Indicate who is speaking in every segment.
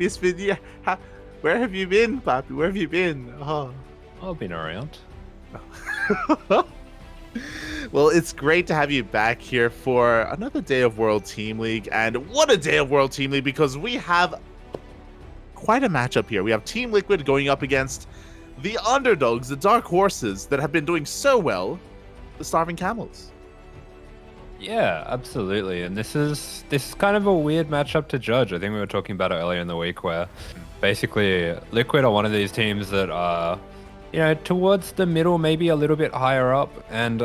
Speaker 1: It's been yeah. Where have you been, Papi? Where have you been? Oh.
Speaker 2: I've been around.
Speaker 1: Well, it's great to have you back here for another day of World Team League, and what a day of World Team League because we have quite a matchup here. We have Team Liquid going up against the underdogs, the Dark Horses that have been doing so well, the Starving Camels.
Speaker 2: Yeah, absolutely. And this is kind of a weird matchup to judge. I think we were talking about it earlier in the week where basically Liquid are one of these teams that are, towards the middle, maybe a little bit higher up, and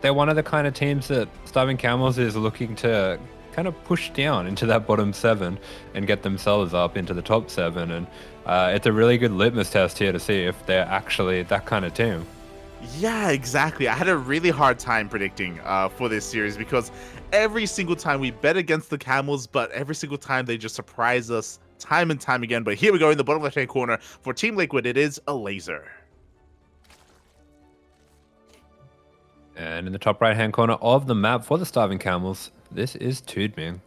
Speaker 2: they're one of the kind of teams that Starving Camels is looking to kind of push down into that bottom 7 and get themselves up into the top 7. And it's a really good litmus test here to see if they're actually that kind of team.
Speaker 1: Yeah, exactly. I had a really hard time predicting for this series because every single time we bet against the Camels, but every single time they just surprise us time and time again. But here we go in the bottom left-hand corner for Team Liquid. It is Elazer.
Speaker 2: And in the top right-hand corner of the map for the Starving Camels, this is TooDming.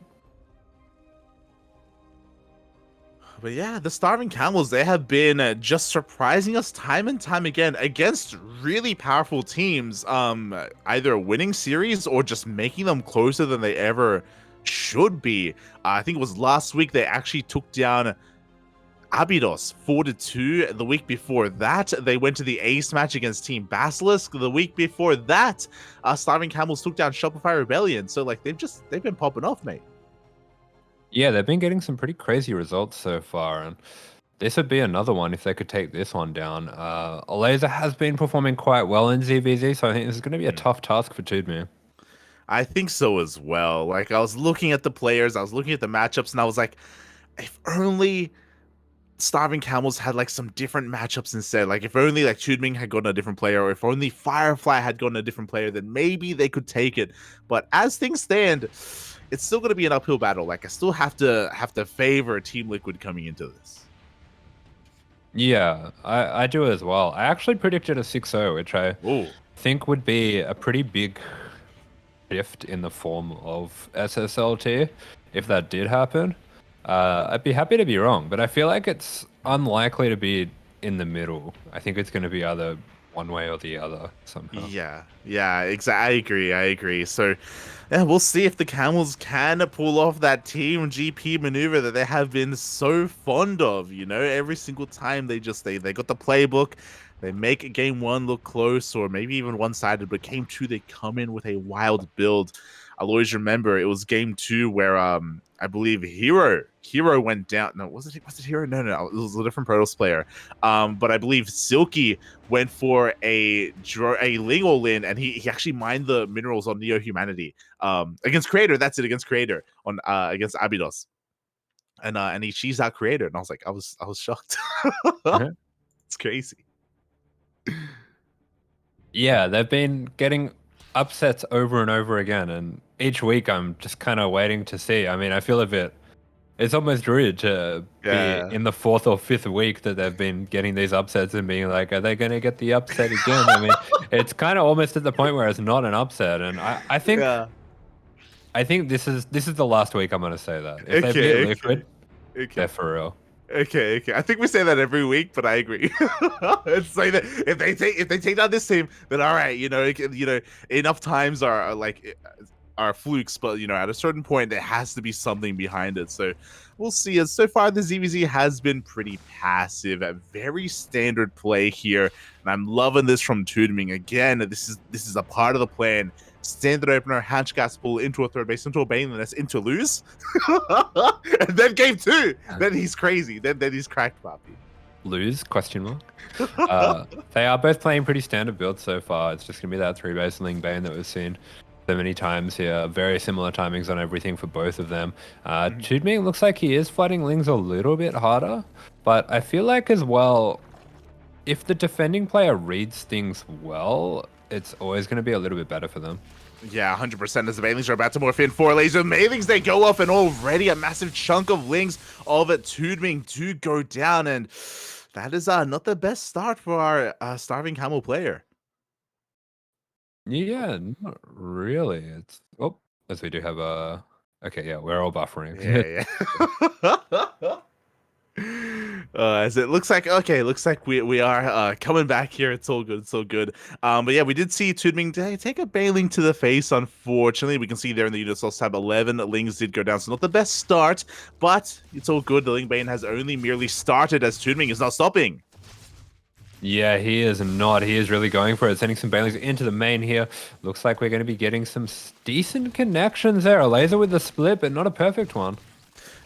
Speaker 1: But yeah, the Starving Camels, they have been just surprising us time and time again against really powerful teams, either winning series or just making them closer than they ever should be. I think it was last week they actually took down Abydos 4-2. The week before that, they went to the ace match against Team Basilisk. The week before that, Starving Camels took down Shopify Rebellion. So like they've been popping off, mate.
Speaker 2: Yeah, they've been getting some pretty crazy results so far, and this would be another one if they could take this one down. Elazer has been performing quite well in ZVZ, so I think this is going to be a tough task for TooDming.
Speaker 1: I think so as well. Like, I was looking at the players, I was looking at the matchups, and I was like, if only Starving Camels had like some different matchups instead. Like, if only like TooDming had gotten a different player, or if only Firefly had gotten a different player, then maybe they could take it. But as things stand, it's still going to be an uphill battle. Like, I still have to favor Team Liquid coming into this.
Speaker 2: Yeah, I do as well. I actually predicted a 6-0, which I think would be a pretty big shift in the form of SSLT if that did happen. I'd be happy to be wrong, but I feel like it's unlikely to be in the middle. I think it's going to be either one way or the other somehow.
Speaker 1: Yeah, exactly. I agree. So, yeah, we'll see if the Camels can pull off that team GP maneuver that they have been so fond of. You know, every single time they got the playbook, they make game 1 look close or maybe even one-sided, but game 2 they come in with a wild build. I'll always remember it was game 2 where I believe Hero went down. No, was it Hero? No, it was a different Protoss player. But I believe Silky went for a Ling Lin, and he actually mined the minerals on Neo Humanity against Creator. That's it, against Creator on against Abydos, and he cheesed out Creator, and I was like, I was shocked. It's crazy.
Speaker 2: Yeah, they've been getting upsets over and over again, and each week I'm just kind of waiting to see. I mean, I feel a bit. It's almost rude to be in the 4th or 5th week that they've been getting these upsets and being like, are they going to get the upset again? I mean, it's kind of almost at the point where it's not an upset, and I think I think this is the last week I'm going to say that. If they beat Liquid, they're for real.
Speaker 1: Okay. I think we say that every week, but I agree. It's like that if they take down this team, then all right, enough times are flukes, but at a certain point there has to be something behind it. So we'll see. As so far, the ZVZ has been pretty passive, a very standard play here, and I'm loving this from TooDming. Again, this is a part of the plan. Standard opener, hatch gas pull into a third base, into a Baneless, into lose. And then game 2, then he's crazy. Then he's cracked, Papi.
Speaker 2: Lose? Question mark. They are both playing pretty standard builds so far. It's just gonna be that 3-base Ling Bane that we've seen so many times here. Very similar timings on everything for both of them. TooDming looks like he is fighting Lings a little bit harder, but I feel like as well, if the defending player reads things well, it's always going to be a little bit better for them.
Speaker 1: Yeah, 100% as the Banelings are about to morph in for Laser. Banelings, they go off, and already a massive chunk of Lings of TooDming do go down, and that is not the best start for our Starving Camel player.
Speaker 2: Yeah, not really. It's as we do have a Okay, yeah, we're all buffering.
Speaker 1: Yeah, yeah. As it looks like, okay, looks like we are coming back here. It's all good. It's all good. But yeah, we did see TooDming take a bailing to the face. Unfortunately, we can see there in the unit source tab 11, Lings did go down, so not the best start, but it's all good. The Ling Bane has only merely started as TooDming is not stopping.
Speaker 2: Yeah, he is not. He is really going for it, sending some bailings into the main here. Looks like we're going to be getting some decent connections there. Elazer with the split, but not a perfect one.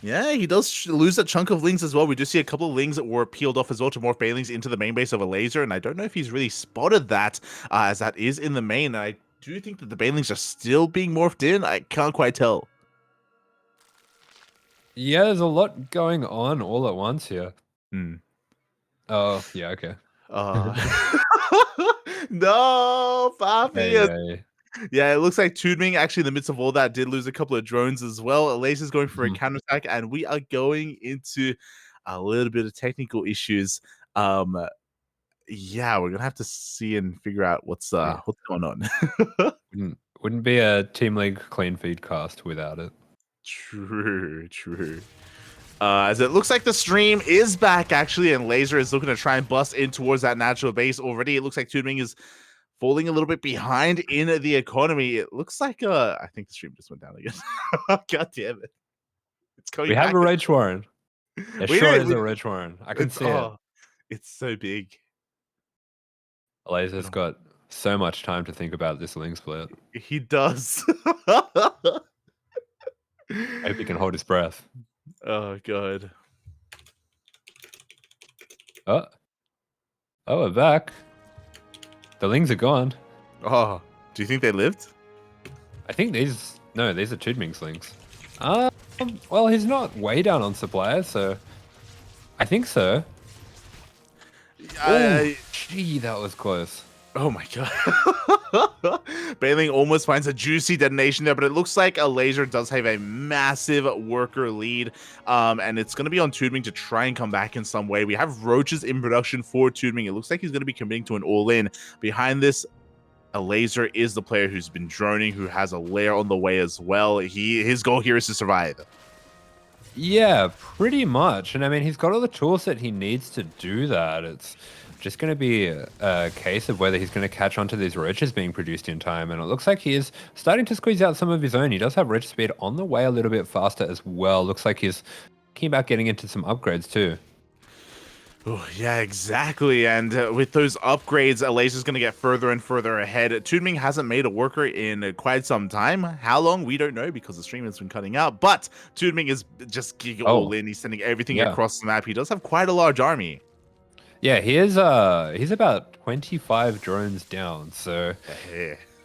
Speaker 1: Yeah, he does lose a chunk of Lings as well. We do see a couple of Lings that were peeled off as well to morph Bailings into the main base of Elazer, and I don't know if he's really spotted that, as that is in the main. And I do think that the Bailings are still being morphed in. I can't quite tell.
Speaker 2: Yeah, there's a lot going on all at once here.
Speaker 1: Hmm.
Speaker 2: Oh, yeah, okay.
Speaker 1: Uh, no,
Speaker 2: Yeah,
Speaker 1: Papi.
Speaker 2: yeah, yeah.
Speaker 1: Yeah, it looks like TooDming actually in the midst of all that did lose a couple of drones as well. Elaser's going for a
Speaker 2: Mhm.
Speaker 1: counterattack, and we are going into a little bit of technical issues. Um, yeah, we're gonna have to see and figure out
Speaker 2: Yeah.
Speaker 1: what's going on.
Speaker 2: Wouldn't be a Team League clean feed cast without it.
Speaker 1: True, true. As it looks like the stream is back actually, and Laser is looking to try and bust in towards that natural base already. It looks like TooDming is falling a little bit behind in the economy. It looks like I think the stream just went down again. God damn it. It's coming
Speaker 2: We have
Speaker 1: back.
Speaker 2: a Rage Warren. It
Speaker 1: We
Speaker 2: sure
Speaker 1: did.
Speaker 2: is a Rage Warren. I can
Speaker 1: It's
Speaker 2: see it.
Speaker 1: it's so big.
Speaker 2: Elazer's
Speaker 1: Oh,
Speaker 2: got so much time to think about this Ling split.
Speaker 1: he does.
Speaker 2: I hope he can hold his breath.
Speaker 1: Oh god.
Speaker 2: Oh, oh, we're back. The Lings are gone.
Speaker 1: Oh, do you think they lived?
Speaker 2: I think these... No, these are TooDming's Lings. Well, he's not way down on supply, so... I think so. Oh, gee, that was close.
Speaker 1: Oh my god. Bailing almost finds a juicy detonation there, but it looks like Elazer does have a massive worker lead. And it's going to be on TooDming to try and come back in some way. We have Roaches in production for TooDming. It looks like he's going to be committing to an all-in. Behind this, Elazer is the player who's been droning, who has a lair on the way as well. His goal here is to survive.
Speaker 2: Yeah, pretty much. And I mean, he's got all the tools that he needs to do that. It's just going to be a case of whether he's going to catch on to these roaches being produced in time. And it looks like he is starting to squeeze out some of his own. He does have roach speed on the way a little bit faster as well. Looks like he's keen about getting into some upgrades too.
Speaker 1: Oh, yeah, exactly. And with those upgrades, Elazer's going to get further and further ahead. TooDming hasn't made a worker in quite some time. How long? We don't know because the stream has been cutting out. But TooDming is just gig all in. He's sending everything
Speaker 2: yeah.
Speaker 1: across the map. He does have quite a large army.
Speaker 2: Yeah, he's about 25 drones down. So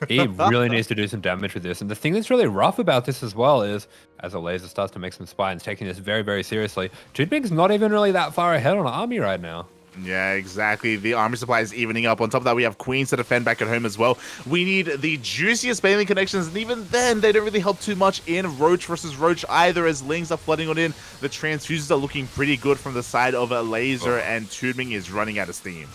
Speaker 2: he really needs to do some damage with this. And the thing that's really rough about this as well is, as Elazer starts to make some spines, taking this very, very seriously, TooDming's not even really that far ahead on army right now.
Speaker 1: Yeah, exactly. The army supply is evening up. On top of that, we have queens to defend back at home as well. We need the juiciest bailing connections, and even then, they don't really help too much in Roach versus Roach either, as Lings are flooding on in. The transfuses are looking pretty good from the side of Elazer, and TooDming is running out of steam.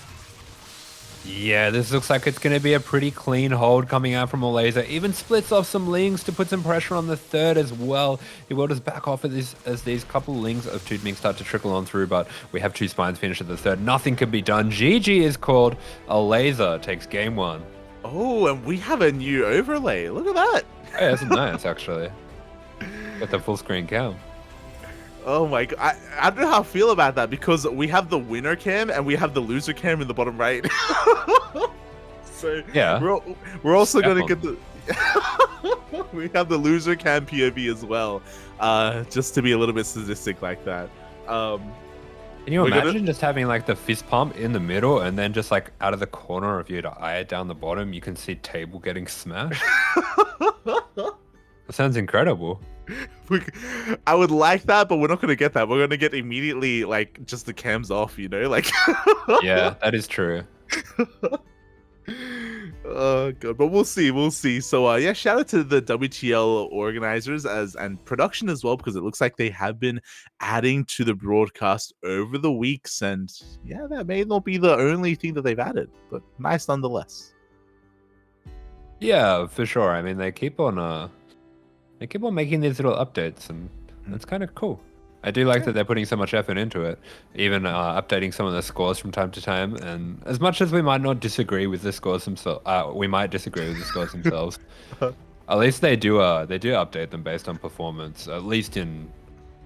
Speaker 2: Yeah, this looks like it's going to be a pretty clean hold coming out from Elazer. Even splits off some Lings to put some pressure on the third as well. He will just back off as these couple Lings of TooDming start to trickle on through, but we have two spines finished at the third. Nothing can be done. GG is called. Elazer takes game one.
Speaker 1: Oh, and we have a new overlay. Look at that.
Speaker 2: Hey, that's nice, actually. Got the full screen cam.
Speaker 1: Oh my god, I don't know how I feel about that because we have the winner cam and we have the loser cam in the bottom right. So
Speaker 2: yeah,
Speaker 1: we're also gonna get the we have the loser cam POV as well, just to be a little bit sadistic like that.
Speaker 2: Can you imagine just having like the fist pump in the middle and then just like out of the corner of your eye down the bottom, you can see table getting smashed? That sounds incredible.
Speaker 1: I would like that, but we're not going to get that. We're going to get immediately, like, just the cams off, you know? Like,
Speaker 2: yeah, that is true.
Speaker 1: Oh, God. But we'll see. We'll see. So, yeah, shout out to the WTL organizers and production as well, because it looks like they have been adding to the broadcast over the weeks. And, yeah, that may not be the only thing that they've added, but nice nonetheless.
Speaker 2: Yeah, for sure. I mean, they keep on they keep on making these little updates, and it's kind of cool. I do like that they're putting so much effort into it, even updating some of the scores from time to time. And as much as we might not disagree with the scores themselves, we might disagree with the scores themselves. At least they do update them based on performance, at least in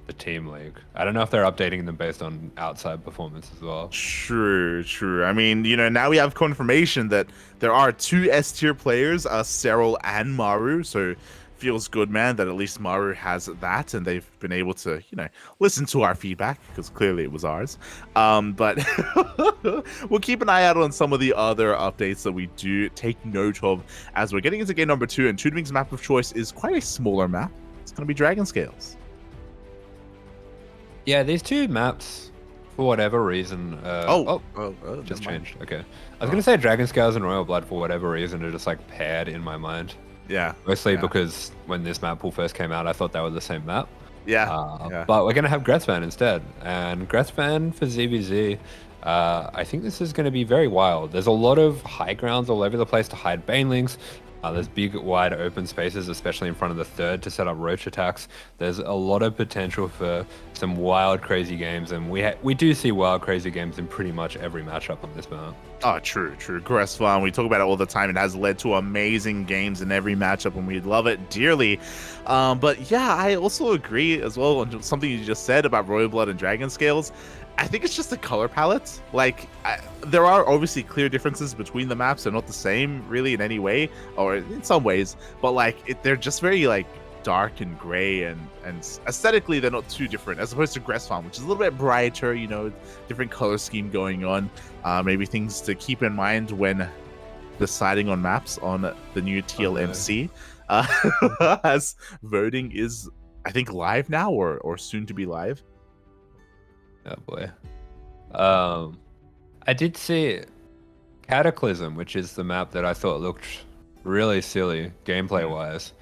Speaker 2: the team league. I don't know if they're updating them based on outside performance as well.
Speaker 1: True, true. I mean, now we have confirmation that there are 2 S tier players, Serral and Maru. So feels good, man, that at least Maru has that, and they've been able to, listen to our feedback because clearly it was ours. But we'll keep an eye out on some of the other updates that we do take note of as we're getting into game number 2. And TooDming's map of choice is quite a smaller map. It's going to be Dragon Scales.
Speaker 2: Yeah, these 2 maps, for whatever reason, just changed. Okay, I was gonna say Dragon Scales and Royal Blood for whatever reason are just like paired in my mind.
Speaker 1: Yeah.
Speaker 2: Mostly because when this map pool first came out, I thought they were the same map.
Speaker 1: Yeah.
Speaker 2: But we're gonna have Gretzvan instead, and Gretzvan for ZVZ. I think this is going to be very wild. There's a lot of high grounds all over the place to hide banelings. There's big, wide open spaces, especially in front of the third, to set up roach attacks. There's a lot of potential for some wild, crazy games, and we do see wild, crazy games in pretty much every matchup on this map.
Speaker 1: Oh, true. Gretzvan, we talk about it all the time. It has led to amazing games in every matchup, and we love it dearly. But yeah, I also agree as well on something you just said about Royal Blood and Dragon Scales. I think it's just the color palette. Like, there are obviously clear differences between the maps. They're not the same, really, in any way, or in some ways. But like, they're just very like dark and gray, and aesthetically, they're not too different. As opposed to Gretzvan, which is a little bit brighter. Different color scheme going on. Maybe things to keep in mind when deciding on maps on the new TLMC. As voting is, I think, live now or soon to be live.
Speaker 2: Oh boy. I did see Cataclysm, which is the map that I thought looked really silly gameplay wise.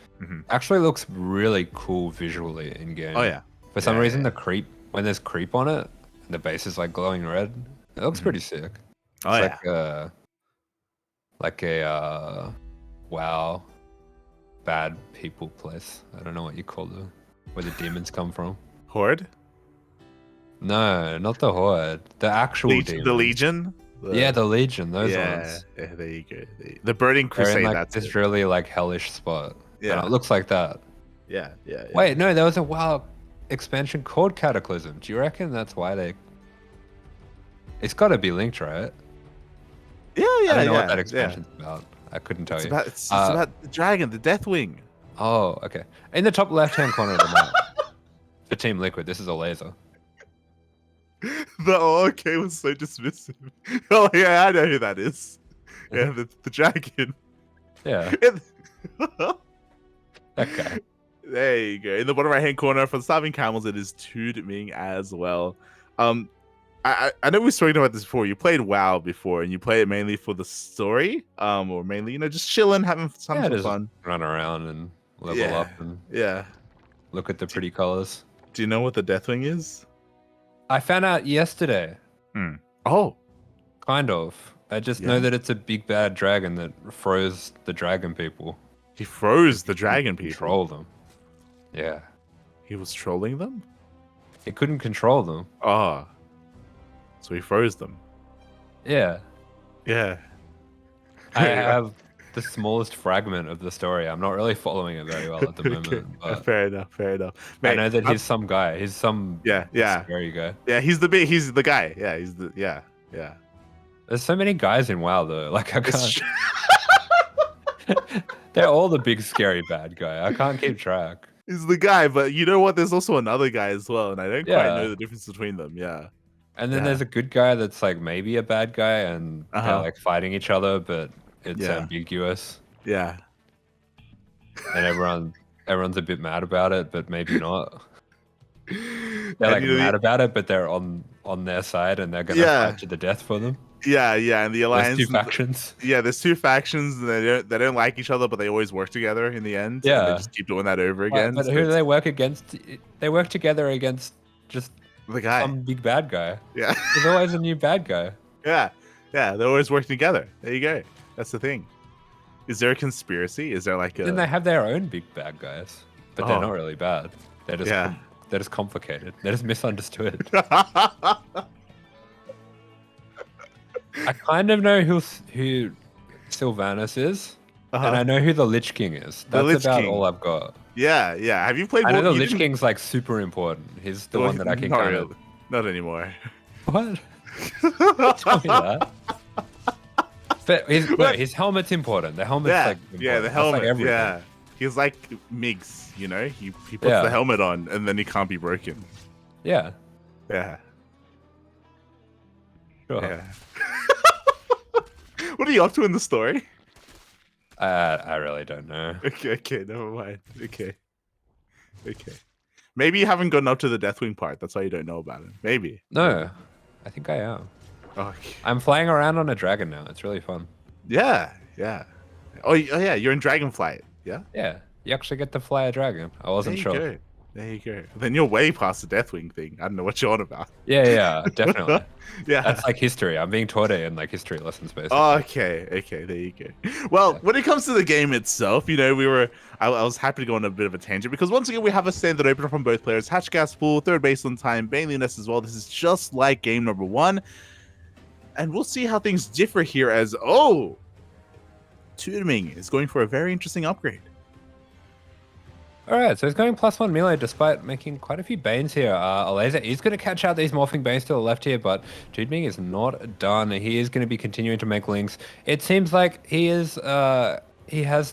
Speaker 2: Actually looks really cool visually in game.
Speaker 1: Oh yeah.
Speaker 2: For some reason, the creep, when there's creep on it, and the base is like glowing red, it looks pretty sick.
Speaker 1: Oh
Speaker 2: it's
Speaker 1: yeah.
Speaker 2: Like a WoW bad people place. I don't know what you call them, where the demons come from.
Speaker 1: Horde?
Speaker 2: No, not the Horde. The actual demons.
Speaker 1: The Legion?
Speaker 2: Yeah, the Legion, those ones.
Speaker 1: Yeah, there you go. The Burning Crusade,
Speaker 2: in, like,
Speaker 1: that's
Speaker 2: this
Speaker 1: it.
Speaker 2: really like hellish spot.
Speaker 1: Yeah.
Speaker 2: And it looks like that.
Speaker 1: Yeah.
Speaker 2: Wait, no, there was a WoW expansion called Cataclysm. Do you reckon that's why they... It's got to be linked, right?
Speaker 1: Yeah.
Speaker 2: I don't know what that expansion's about. I couldn't tell you.
Speaker 1: It's about the dragon, the Deathwing.
Speaker 2: Oh, okay. In the top left-hand corner of the map, for Team Liquid, this is Elazer.
Speaker 1: The okay was so dismissive. Oh yeah, I know who that is. Yeah, the dragon.
Speaker 2: Yeah. That guy.
Speaker 1: There you go. In the bottom right hand corner for the Starving Camels, it is TooDming as well. I know we've spoken about this before. You played WoW before, and you play it mainly for the story, or mainly just chilling, having some fun,
Speaker 2: run around and level up and look at the pretty colors.
Speaker 1: Do you know what the Deathwing is?
Speaker 2: I found out yesterday.
Speaker 1: Oh,
Speaker 2: kind of. I just know that it's a big bad dragon that froze the dragon people.
Speaker 1: He froze the dragon people.
Speaker 2: Control them. Yeah.
Speaker 1: He was trolling them?
Speaker 2: He couldn't control them.
Speaker 1: Oh. So he froze them.
Speaker 2: Yeah.
Speaker 1: Yeah.
Speaker 2: I have the smallest fragment of the story. I'm not really following it very well at the moment. But
Speaker 1: fair enough.
Speaker 2: Mate, I know that he's some guy. He's some scary guy.
Speaker 1: Yeah, he's the guy. Yeah, he's the yeah.
Speaker 2: There's so many guys in WoW though. Like I can't. They're all the big scary bad guy. I can't keep track.
Speaker 1: He's the guy, but you know what? There's also another guy as well, and I don't quite know the difference between them. Yeah.
Speaker 2: And then there's a good guy that's like maybe a bad guy, and they're like fighting each other, but it's ambiguous.
Speaker 1: Yeah.
Speaker 2: And everyone's a bit mad about it, but maybe not. They're like mad about it, but they're on their side, and they're gonna fight to the death for them.
Speaker 1: Yeah, and the alliance.
Speaker 2: There's two factions.
Speaker 1: Yeah, there's two factions, and they don't like each other, but they always work together in the end.
Speaker 2: Yeah,
Speaker 1: and they just keep doing that over again.
Speaker 2: But who do they work against? They work together against just
Speaker 1: the guy,
Speaker 2: some big bad guy.
Speaker 1: Yeah,
Speaker 2: there's always a new bad guy.
Speaker 1: Yeah, they're always working together. There you go. That's the thing. Is there a conspiracy? Is there like a?
Speaker 2: Then they have their own big bad guys. but they're not really bad. They're just
Speaker 1: Yeah.
Speaker 2: they're just complicated. They're just misunderstood. I kind of know who Sylvanas is, and I know who the Lich King is.
Speaker 1: The
Speaker 2: That's
Speaker 1: Lich
Speaker 2: about
Speaker 1: King.
Speaker 2: all I've got.
Speaker 1: Yeah, yeah. Have you played?
Speaker 2: I know the
Speaker 1: you
Speaker 2: Lich
Speaker 1: didn't-
Speaker 2: King's like super important. He's the
Speaker 1: Well,
Speaker 2: one that I can
Speaker 1: not
Speaker 2: kind
Speaker 1: really. Not anymore.
Speaker 2: What? Tell me that. But his helmet's important. The helmet's
Speaker 1: Yeah,
Speaker 2: like important.
Speaker 1: yeah. The
Speaker 2: That's
Speaker 1: helmet.
Speaker 2: like everything.
Speaker 1: Yeah. He's like Migs, you know. He puts
Speaker 2: Yeah.
Speaker 1: the helmet on, and then he can't be broken.
Speaker 2: Yeah.
Speaker 1: Yeah.
Speaker 2: Sure.
Speaker 1: Yeah. What are you up to in the story?
Speaker 2: I really don't know.
Speaker 1: Okay, never mind. Okay. Maybe you haven't gotten up to the Deathwing part. That's why you don't know about it. Maybe.
Speaker 2: No, I think I am.
Speaker 1: Okay.
Speaker 2: I'm flying around on a dragon now. It's really fun.
Speaker 1: Yeah, yeah. Oh, yeah. You're in Dragonflight. Yeah.
Speaker 2: Yeah, you actually get to fly a dragon. I
Speaker 1: There
Speaker 2: wasn't
Speaker 1: you
Speaker 2: sure.
Speaker 1: go. There you go. Then you're way past the Deathwing thing. I don't know what you're on about.
Speaker 2: Yeah, definitely.
Speaker 1: Yeah.
Speaker 2: That's like history. I'm being taught it in like history lessons, basically.
Speaker 1: Okay, there you go. Well, when it comes to the game itself, you know, I was happy to go on a bit of a tangent because once again we have a standard opener from both players. Hatch gas pool, third base on time, Baneliness as well. This is just like game number 1. And we'll see how things differ here as, TooDming is going for a very interesting upgrade.
Speaker 2: All right, so he's going +1 melee despite making quite a few Banes here. Elazer is going to catch out these morphing Banes to the left here, but TooDming is not done. He is going to be continuing to make links. It seems like he has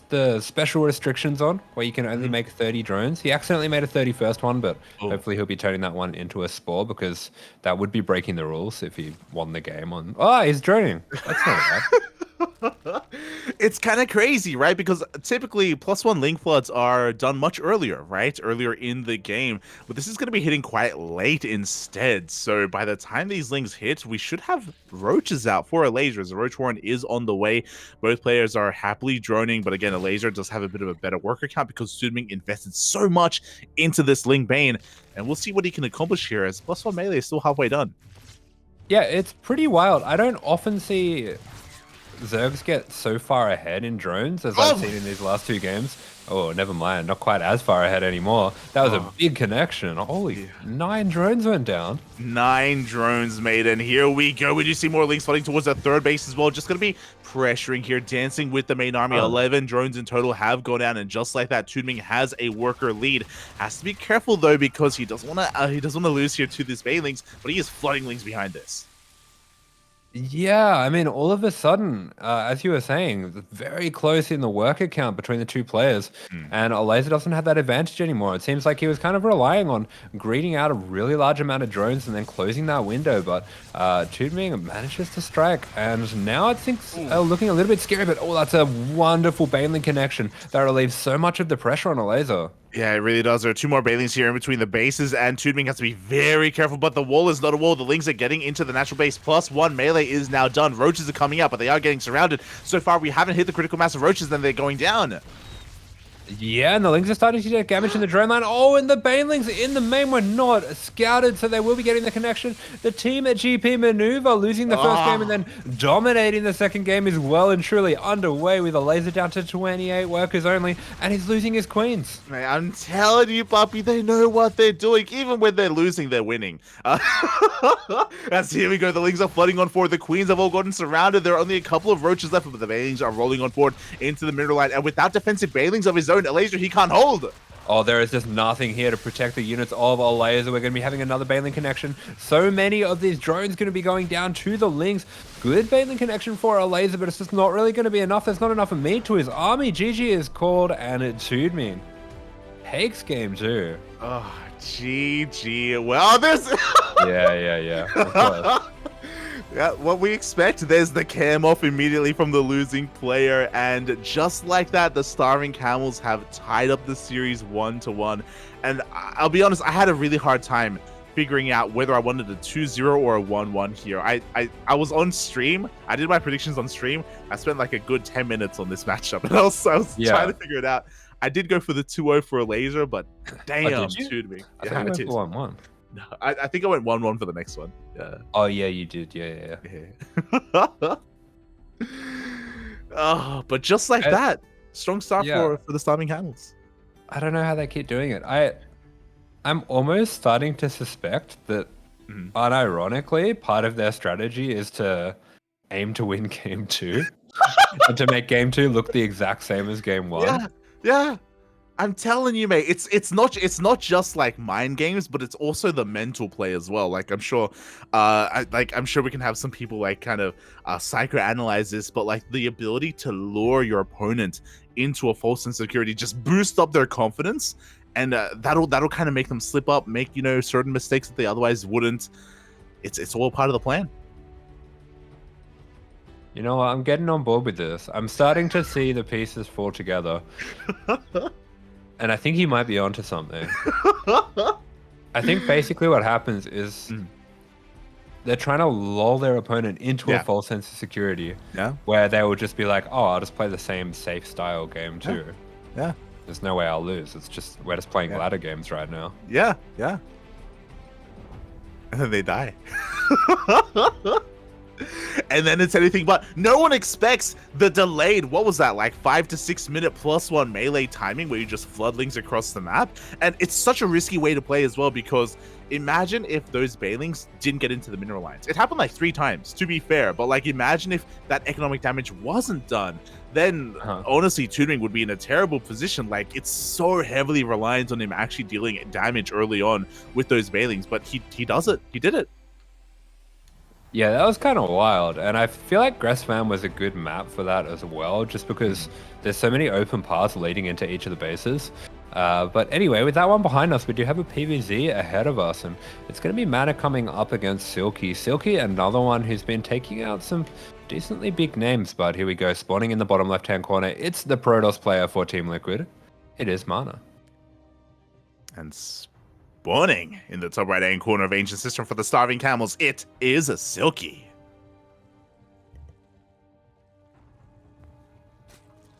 Speaker 2: the special restrictions on where you can only make 30 drones. He accidentally made a 31st one, but hopefully he'll be turning that one into a spore because that would be breaking the rules if he won the game on... Oh, he's droning. That's not bad.
Speaker 1: It's kind of crazy, right? Because typically +1 link floods are done much earlier, right? Earlier in the game. But this is going to be hitting quite late instead. So by the time these links hit, we should have roaches out for Elazer. As the roach warren is on the way. Both players are happily droning. But again, Elazer does have a bit of a better worker count because TooDming invested so much into this Link Bane. And we'll see what he can accomplish here as +1 melee is still halfway done.
Speaker 2: Yeah, it's pretty wild. I don't often see Zergs get so far ahead in drones as I've seen in these last 2 games. Oh, never mind. Not quite as far ahead anymore. That was a big connection. Holy, 9 drones went down.
Speaker 1: 9 drones made, and here we go. We do see more links flooding towards the third base as well. Just going to be pressuring here, dancing with the main army. 11 drones in total have gone down, and just like that, TooDming has a worker lead. Has to be careful though because he doesn't want to lose here to this Banelings, but he is flooding links behind this.
Speaker 2: Yeah, I mean, all of a sudden, as you were saying, very close in the worker count between the 2 players, and Elazer doesn't have that advantage anymore. It seems like he was kind of relying on greeting out a really large amount of drones and then closing that window, but TooDming manages to strike, and now it thinks looking a little bit scary, but that's a wonderful Baneling connection that relieves so much of the pressure on Elazer.
Speaker 1: Yeah, it really does. There are 2 more Banelings here in between the bases, and TooDming has to be very careful, but the wall is not a wall. The links are getting into the natural base. +1 melee is now done. Roaches are coming out, but they are getting surrounded. So far, we haven't hit the critical mass of roaches, then they're going down.
Speaker 2: Yeah, and the Lings are starting to take damage in the drone line. Oh, and the Banelings in the main were not scouted, so they will be getting the connection. The team at GP Maneuver losing the first game and then dominating the second game is well and truly underway with Elazer down to 28 workers only, and he's losing his queens.
Speaker 1: Man, I'm telling you, puppy, they know what they're doing. Even when they're losing, they're winning. As here we go. The Lings are flooding on forward. The queens have all gotten surrounded. There are only a couple of roaches left, but the Banelings are rolling on forward into the mineral line, and without defensive Banelings of his own, Elazer, he can't hold.
Speaker 2: Oh, there is just nothing here to protect the units of Elazer. We're going to be having another Baneling connection. So many of these drones going to be going down to the Lings. Good Baneling connection for Elazer, but it's just not really going to be enough. There's not enough of meat to his army. GG is called, and it TooDming takes game 2.
Speaker 1: Oh, GG. Well, there's...
Speaker 2: Yeah. Of course.
Speaker 1: Yeah, what we expect. There's the cam off immediately from the losing player, and just like that, the Starving Camels have tied up the series 1-1. And I'll be honest, I had a really hard time figuring out whether I wanted a 2-0 or a 1-1 here. I was on stream. I did my predictions on stream. I spent like a good 10 minutes on this matchup, and I was trying to figure it out. I did go for the 2-0 for Elazer, but damn, TooDming.
Speaker 2: I think you went for 1-1.
Speaker 1: No, I think I went 1-1 for the next one. Yeah.
Speaker 2: Oh yeah, you did. Yeah.
Speaker 1: Oh, but just like that, strong start for the Starving Camels.
Speaker 2: I don't know how they keep doing it. I'm almost starting to suspect that, unironically, part of their strategy is to aim to win game 2 and to make game 2 look the exact same as game 1.
Speaker 1: Yeah, yeah. I'm telling you, mate, it's not just like mind games, but it's also the mental play as well. Like I'm sure, I'm sure we can have some people like kind of psychoanalyze this, but like the ability to lure your opponent into a false insecurity just boost up their confidence, and that'll kind of make them slip up, make certain mistakes that they otherwise wouldn't. It's all part of the plan.
Speaker 2: You know what? I'm getting on board with this. I'm starting to see the pieces fall together. And I think he might be onto something. I think basically what happens is they're trying to lull their opponent into a false sense of security.
Speaker 1: Yeah.
Speaker 2: Where they will just be like, oh, I'll just play the same safe style game too.
Speaker 1: Yeah.
Speaker 2: There's no way I'll lose. It's just, we're just playing ladder games right now.
Speaker 1: Yeah. Yeah. And then they die. And then it's anything but. No one expects the delayed, what was that, like 5 to 6 minute +1 melee timing where you just floodlings across the map. And it's such a risky way to play as well, because imagine if those Bailings didn't get into the mineral lines. It happened like 3 times, to be fair, but like imagine if that economic damage wasn't done. Then honestly, TooDming would be in a terrible position. Like it's so heavily reliant on him actually dealing damage early on with those Bailings, but he does it. He did it.
Speaker 2: Yeah, that was kind of wild, and I feel like Gressfam was a good map for that as well, just because there's so many open paths leading into each of the bases. But anyway, with that one behind us, we do have a PvZ ahead of us, and it's going to be Mana coming up against Silky. Silky, another one who's been taking out some decently big names, but here we go, spawning in the bottom left-hand corner. It's the Protoss player for Team Liquid. It is Mana.
Speaker 1: And spawning in the top right-hand corner of Ancient System for the Starving Camels, it is a Silky.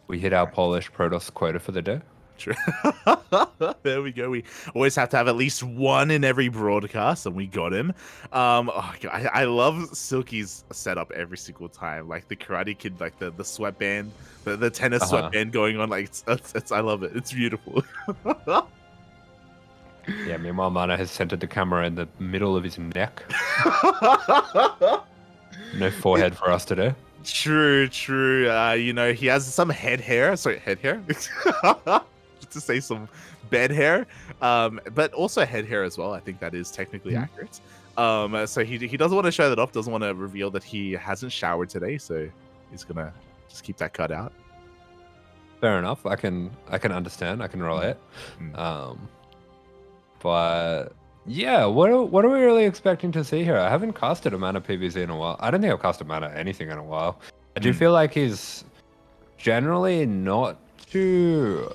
Speaker 2: We hit our Polish Protoss quota for the day.
Speaker 1: True. There we go. We always have to have at least one in every broadcast, and we got him. Oh God, I love Silky's setup every single time. Like the Karate Kid, like the sweatband, the tennis sweatband going on. Like it's I love it. It's beautiful.
Speaker 2: Yeah, meanwhile, Mana has centered the camera in the middle of his neck. No forehead for us today.
Speaker 1: True. He has some head hair. Sorry, head hair? Just to say some bed hair. But also head hair as well. I think that is technically accurate. So he doesn't want to show that off, doesn't want to reveal that he hasn't showered today, so he's gonna just keep that cut out.
Speaker 2: Fair enough. I can understand. I can relate. But yeah, what are we really expecting to see here? I haven't casted a Mana PvZ in a while. I don't think I've casted Mana anything in a while. I do feel like he's generally not too...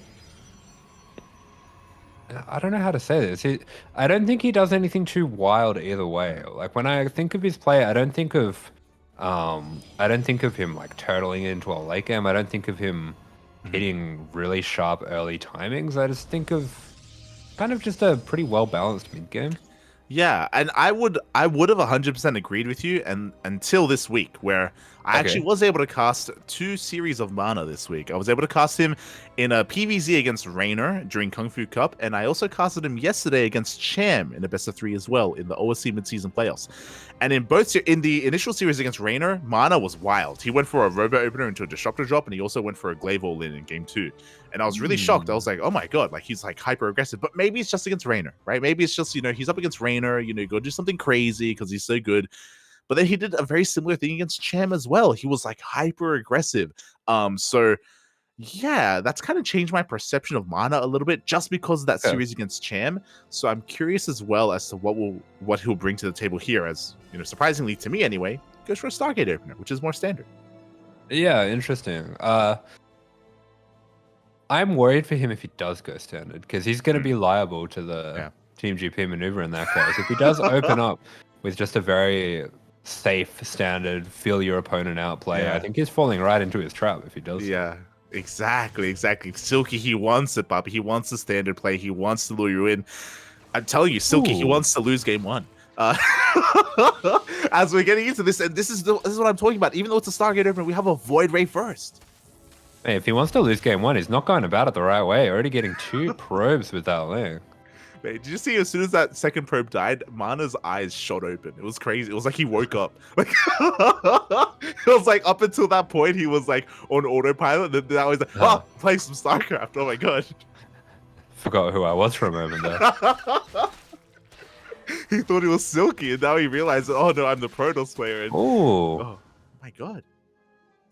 Speaker 2: I don't know how to say this. I don't think he does anything too wild either way. Like when I think of his play, I don't think of him like turtling into a late game. I don't think of him hitting really sharp early timings. I just think of kind of just a pretty well balanced mid game.
Speaker 1: Yeah, and I would have 100% agreed with you, and until this week, where I actually was able to cast 2 series of Mana this week. I was able to cast him in a PvZ against Raynor during Kung Fu Cup, and I also casted him yesterday against Cham in a best of 3 as well in the OSC mid-season playoffs. And in the initial series against Raynor, Mana was wild. He went for a Robo Opener into a Disruptor drop, and he also went for a Glaive All-In in game 2. And I was really shocked. I was like, oh my god, like he's like hyper aggressive. But maybe it's just against Raynor, right? Maybe it's just, he's up against Raynor, go do something crazy because he's so good. But then he did a very similar thing against Cham as well. He was like hyper aggressive. So yeah, that's kind of changed my perception of Mana a little bit just because of that series against Cham. So I'm curious as well as to what he'll bring to the table here, as surprisingly to me anyway, goes for a Stargate opener, which is more standard.
Speaker 2: Yeah, interesting. I'm worried for him if he does go standard, because he's going to be liable to the Team GP maneuver in that case. If he does open up with just a very safe standard, feel your opponent out play, I think he's falling right into his trap if he does.
Speaker 1: Yeah, exactly. Silky, he wants it, Bobby. He wants the standard play. He wants to lure you in. I'm telling you, Silky, he wants to lose game 1. As we're getting into this, and this is what I'm talking about. Even though it's a Stargate opener, we have a Void Ray first.
Speaker 2: Hey, if he wants to lose game one, he's not going about it the right way. Already getting 2 probes with that link.
Speaker 1: Wait, did you see as soon as that second probe died, Mana's eyes shot open? It was crazy. It was like he woke up. Like it was like up until that point he was like on autopilot. Then I was like, oh, playing some StarCraft. Oh my god.
Speaker 2: Forgot who I was for a moment there.
Speaker 1: He thought he was Silky, and now he realized, oh no, I'm the Protoss player. And,
Speaker 2: Ooh.
Speaker 1: oh my god.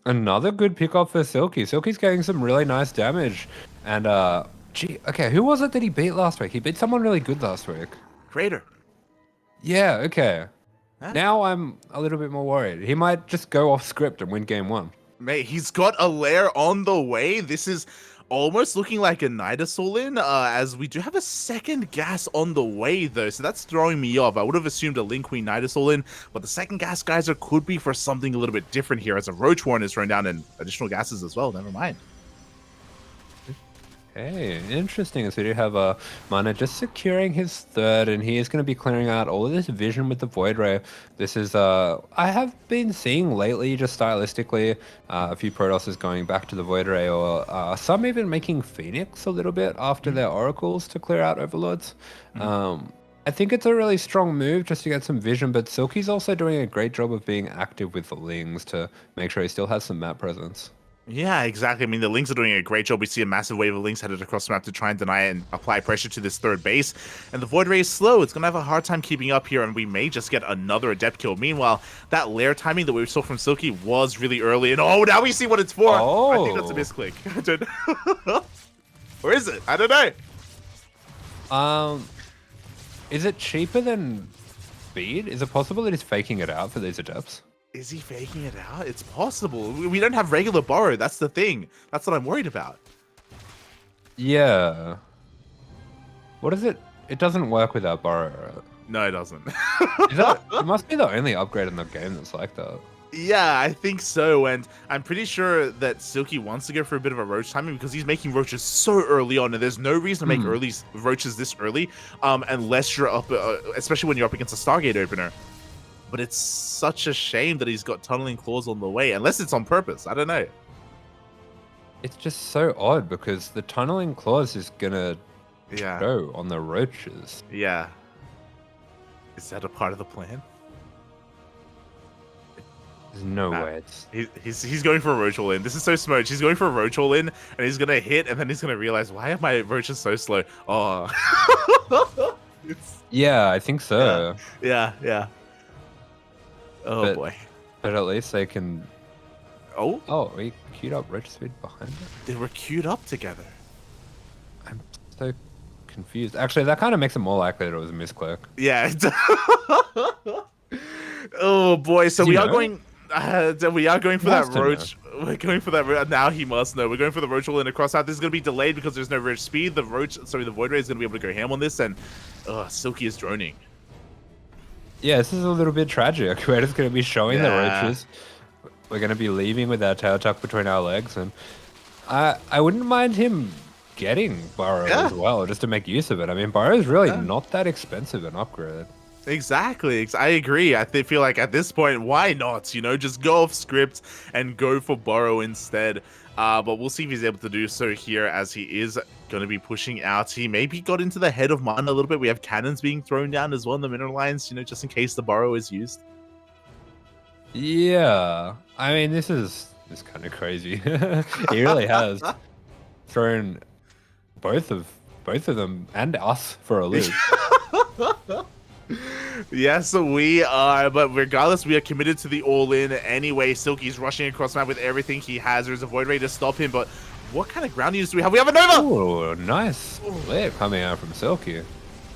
Speaker 2: Another good pickup for Silky. Silky's getting some really nice damage. And, gee, okay, who was it that he beat last week? He beat someone really good last week.
Speaker 1: Crater.
Speaker 2: Yeah, okay.
Speaker 1: Huh?
Speaker 2: Now I'm a little bit more worried. He might just go off script and win game one.
Speaker 1: Mate, he's got a lair on the way. This is almost looking like a Nidasolin, as we do have a second gas on the way, though. So that's throwing me off. I would have assumed a Link Queen Nidasolin, but the second gas geyser could be for something a little bit different here, as a Roach Warren is thrown down and additional gases as well. Never mind.
Speaker 2: Hey, interesting. So we do have Mana just securing his third, and he is going to be clearing out all of this vision with the Void Ray. This is, I have been seeing lately, just stylistically, a few Protosses going back to the Void Ray, or some even making Phoenix a little bit after their Oracles to clear out Overlords. I think it's a really strong move just to get some vision, but Silky's also doing a great job of being active with the Lings to make sure he still has some map presence.
Speaker 1: Yeah, exactly. I mean, the Lynx are doing a great job. We see a massive wave of Lynx headed across the map to try and deny it and apply pressure to this third base. And the Void Ray is slow. It's going to have a hard time keeping up here, and we may just get another Adept kill. Meanwhile, that lair timing that we saw from Silky was really early. And oh, now we see what it's for.
Speaker 2: Oh.
Speaker 1: I think that's a misclick. I don't know. Or is it? I don't know.
Speaker 2: Is it cheaper than speed? Is it possible that he's faking it out for these Adepts?
Speaker 1: Is he faking it out? It's possible. We don't have regular borrow. That's the thing. That's what I'm worried about.
Speaker 2: Yeah. What is it? It doesn't work without Borrow.
Speaker 1: No, it doesn't.
Speaker 2: It must be the only upgrade in the game that's like that.
Speaker 1: Yeah, I think so, and I'm pretty sure that Silky wants to go for a bit of a roach timing because he's making roaches so early on, and there's no reason to make early roaches this early, unless you're up, especially when you're up against a Stargate opener. But it's such a shame that he's got tunneling claws on the way, unless it's on purpose. I don't know.
Speaker 2: It's just so odd because the tunneling claws is gonna
Speaker 1: Yeah.
Speaker 2: go on the roaches.
Speaker 1: Yeah. Is that a part of the plan?
Speaker 2: There's no way. It's
Speaker 1: He's going for a roach all in. This is so smooth. He's going for a roach all in, and he's gonna hit, and then he's gonna realize, why are my roaches so slow? Oh.
Speaker 2: yeah, I think so.
Speaker 1: Yeah. Oh boy.
Speaker 2: But at least they can.
Speaker 1: Oh,
Speaker 2: we queued up roach speed behind it.
Speaker 1: they were queued up together.
Speaker 2: I'm so confused. Actually, that kind of makes it more likely that it was a misclick.
Speaker 1: Yeah. Oh boy. So we are going for that roach. We're going for that. Now he must know. We're going for the roach all in across out. This is going to be delayed because there's no roach speed. The Void Ray is going to be able to go ham on this, and Silky is droning.
Speaker 2: Yeah, this is a little bit tragic. We're just going to be showing the roaches. We're going to be leaving with our tail tucked between our legs, and I wouldn't mind him getting Burrow as well, just to make use of it. I mean, Burrow is really not that expensive an upgrade.
Speaker 1: Exactly. I agree. I feel like at this point, why not? You know, just go off script and go for Burrow instead. But we'll see if he's able to do so here, as he is going to be pushing out. He maybe got into the head of Mana a little bit. We have cannons being thrown down as well in the mineral lines, you know, just in case the Burrow is used.
Speaker 2: Yeah. I mean, this is kind of crazy. He really has thrown both of them and us for a loop.
Speaker 1: Yes, we are, but regardless, we are committed to the all-in anyway. Silky's rushing across map with everything he has. There's a Void Ray to stop him, but what kind of ground use do we have? We have a Nova!
Speaker 2: Oh, nice flip coming out from Silky.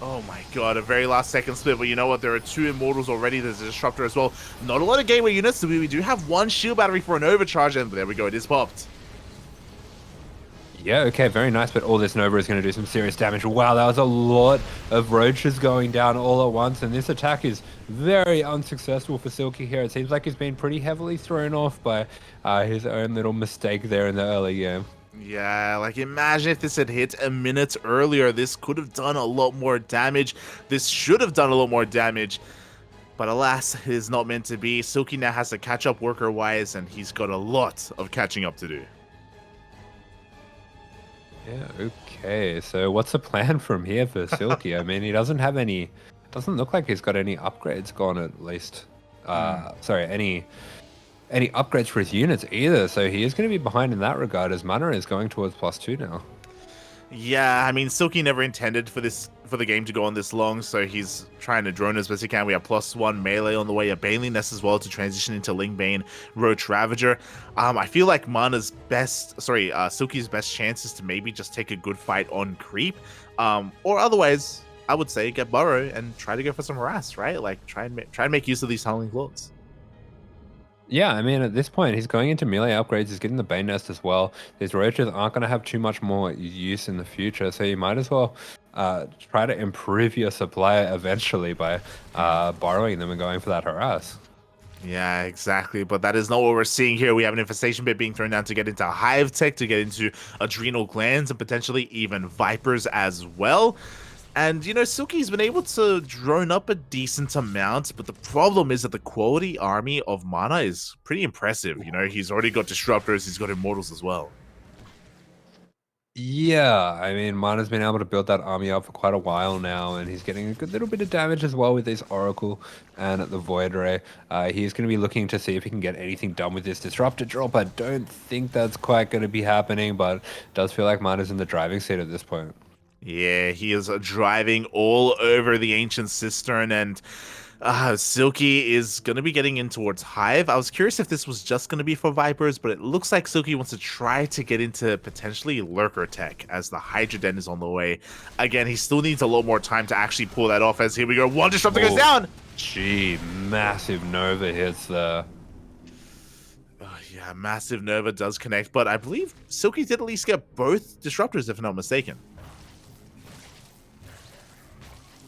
Speaker 1: Oh my god, a very last second split, but you know what? There are 2 Immortals already. There's a Disruptor as well. Not a lot of gateway units, so we do have 1 shield battery for an overcharge, and there we go, it is popped.
Speaker 2: Yeah, okay, very nice, but all this Nova is going to do some serious damage. Wow, that was a lot of roaches going down all at once, and this attack is very unsuccessful for Silky here. It seems like he's been pretty heavily thrown off by his own little mistake there in the early game.
Speaker 1: Yeah, like imagine if this had hit a minute earlier. This could have done a lot more damage. This should have done a lot more damage. But alas, it is not meant to be. Silky now has to catch up worker-wise, and he's got a lot of catching up to do.
Speaker 2: Yeah, okay. So what's the plan from here for Silky? I mean, he doesn't have any. It doesn't look like he's got any upgrades gone at least. Sorry, any upgrades for his units either. So he is going to be behind in that regard as mana is going towards +2 now.
Speaker 1: Yeah, I mean, Silky never intended for the game to go on this long, so he's trying to drone as best he can. We have +1 melee on the way, a Bailing Nest as well to transition into Lingbane, Roach Ravager. I feel like Silky's best chance is to maybe just take a good fight on creep, or otherwise, I would say get Burrow and try to go for some harass, right? Like try and make use of these Howling Claws.
Speaker 2: Yeah, I mean, at this point, he's going into melee upgrades. He's getting the Bane Nest as well. These roaches aren't going to have too much more use in the future, so you might as well try to improve your supply eventually by borrowing them and going for that harass.
Speaker 1: Yeah, exactly. But that is not what we're seeing here. We have an infestation bit being thrown down to get into Hive Tech, to get into Adrenal Glands, and potentially even Vipers as well. And, you know, Silky's been able to drone up a decent amount, but the problem is that the quality army of mana is pretty impressive. You know, he's already got Disruptors, he's got Immortals as well.
Speaker 2: Yeah, I mean, Mana's been able to build that army up for quite a while now, and he's getting a good little bit of damage as well with this Oracle and the Void Ray. He's going to be looking to see if he can get anything done with this Disruptor drop. I don't think that's quite going to be happening, but it does feel like Mana's in the driving seat at this point.
Speaker 1: Yeah, he is driving all over the Ancient Cistern, and Silky is going to be getting in towards Hive. I was curious if this was just going to be for Vipers, but it looks like Silky wants to try to get into potentially Lurker Tech as the Hydra Den is on the way. Again, he still needs a lot more time to actually pull that off, as here we go. One Disruptor goes down!
Speaker 2: Gee, massive Nova hits there.
Speaker 1: Yeah, massive Nova does connect, but I believe Silky did at least get both Disruptors, if I'm not mistaken.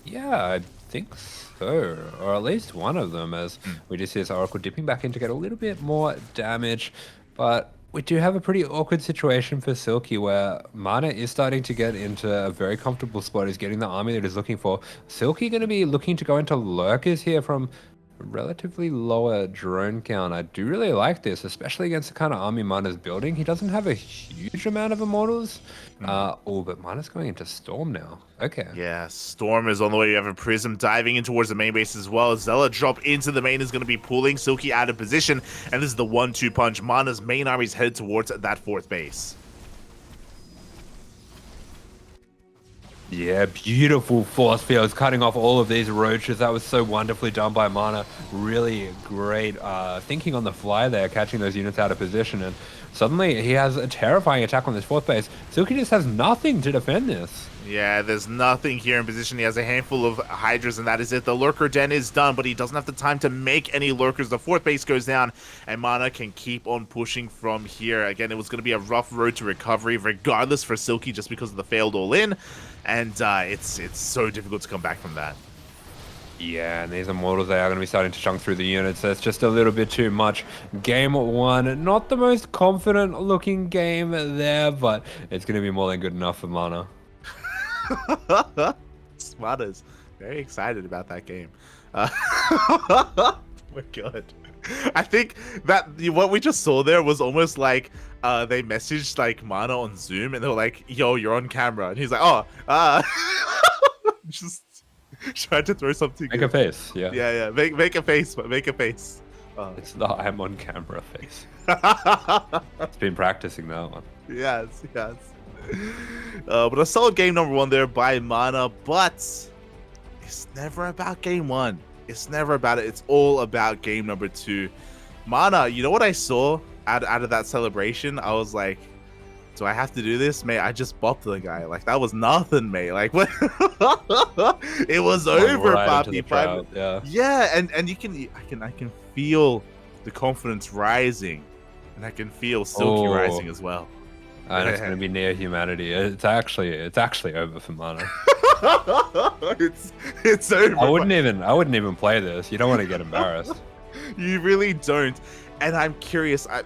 Speaker 2: Yeah, I think so, or at least one of them, as we just see this Oracle dipping back in to get a little bit more damage. But we do have a pretty awkward situation for Silky, where Mana is starting to get into a very comfortable spot. He's getting the army that he's looking for. Silky going to be looking to go into Lurkers here from a relatively lower drone count. I do really like this, especially against the kind of army Mana's building. He doesn't have a huge amount of Immortals. But Mana's going into Storm now. Okay.
Speaker 1: Yeah, Storm is on the way. You have a Prism diving in towards the main base as well. Zella drop into the main is going to be pulling Silky out of position. And this is the 1-2 punch. Mana's main army's headed towards that 4th base.
Speaker 2: Yeah, beautiful force fields cutting off all of these roaches. That was so wonderfully done by Mana. Really great thinking on the fly there, catching those units out of position. And suddenly he has a terrifying attack on this 4th base. Silky just has nothing to defend this.
Speaker 1: Yeah, there's nothing here in position. He has a handful of Hydras, and that is it. The Lurker Den is done, but he doesn't have the time to make any Lurkers. The 4th base goes down, and Mana can keep on pushing from here. Again, it was going to be a rough road to recovery, regardless for Silky, just because of the failed all-in. And it's so difficult to come back from that.
Speaker 2: Yeah, and these Immortals, they are going to be starting to chunk through the units. That's just a little bit too much. Game 1, not the most confident looking game there, but it's going to be more than good enough for Mana.
Speaker 1: Smarters, very excited about that game. Oh my god. I think that what we just saw there was almost like they messaged like Mana on Zoom, and they were like, yo, you're on camera, and he's like, oh, just tried to throw something.
Speaker 2: Make a face, yeah.
Speaker 1: Yeah, make a face, but make a face.
Speaker 2: It's the I'm on camera face. It's been practicing that one.
Speaker 1: Yes. But a solid game number 1 there by Mana, but it's never about game 1. It's never about it. It's all about game number 2. Mana, you know what I saw out of that celebration? I was like, do I have to do this? Mate, I just bopped the guy. Like, that was nothing, mate. Like, what? It was over, Papi. Yeah, and I can feel the confidence rising, and I can feel Silky rising as well.
Speaker 2: And it's going to be near humanity. It's actually over for Mana.
Speaker 1: it's over.
Speaker 2: I wouldn't even play this. You don't want to get embarrassed.
Speaker 1: You really don't. And I'm curious. I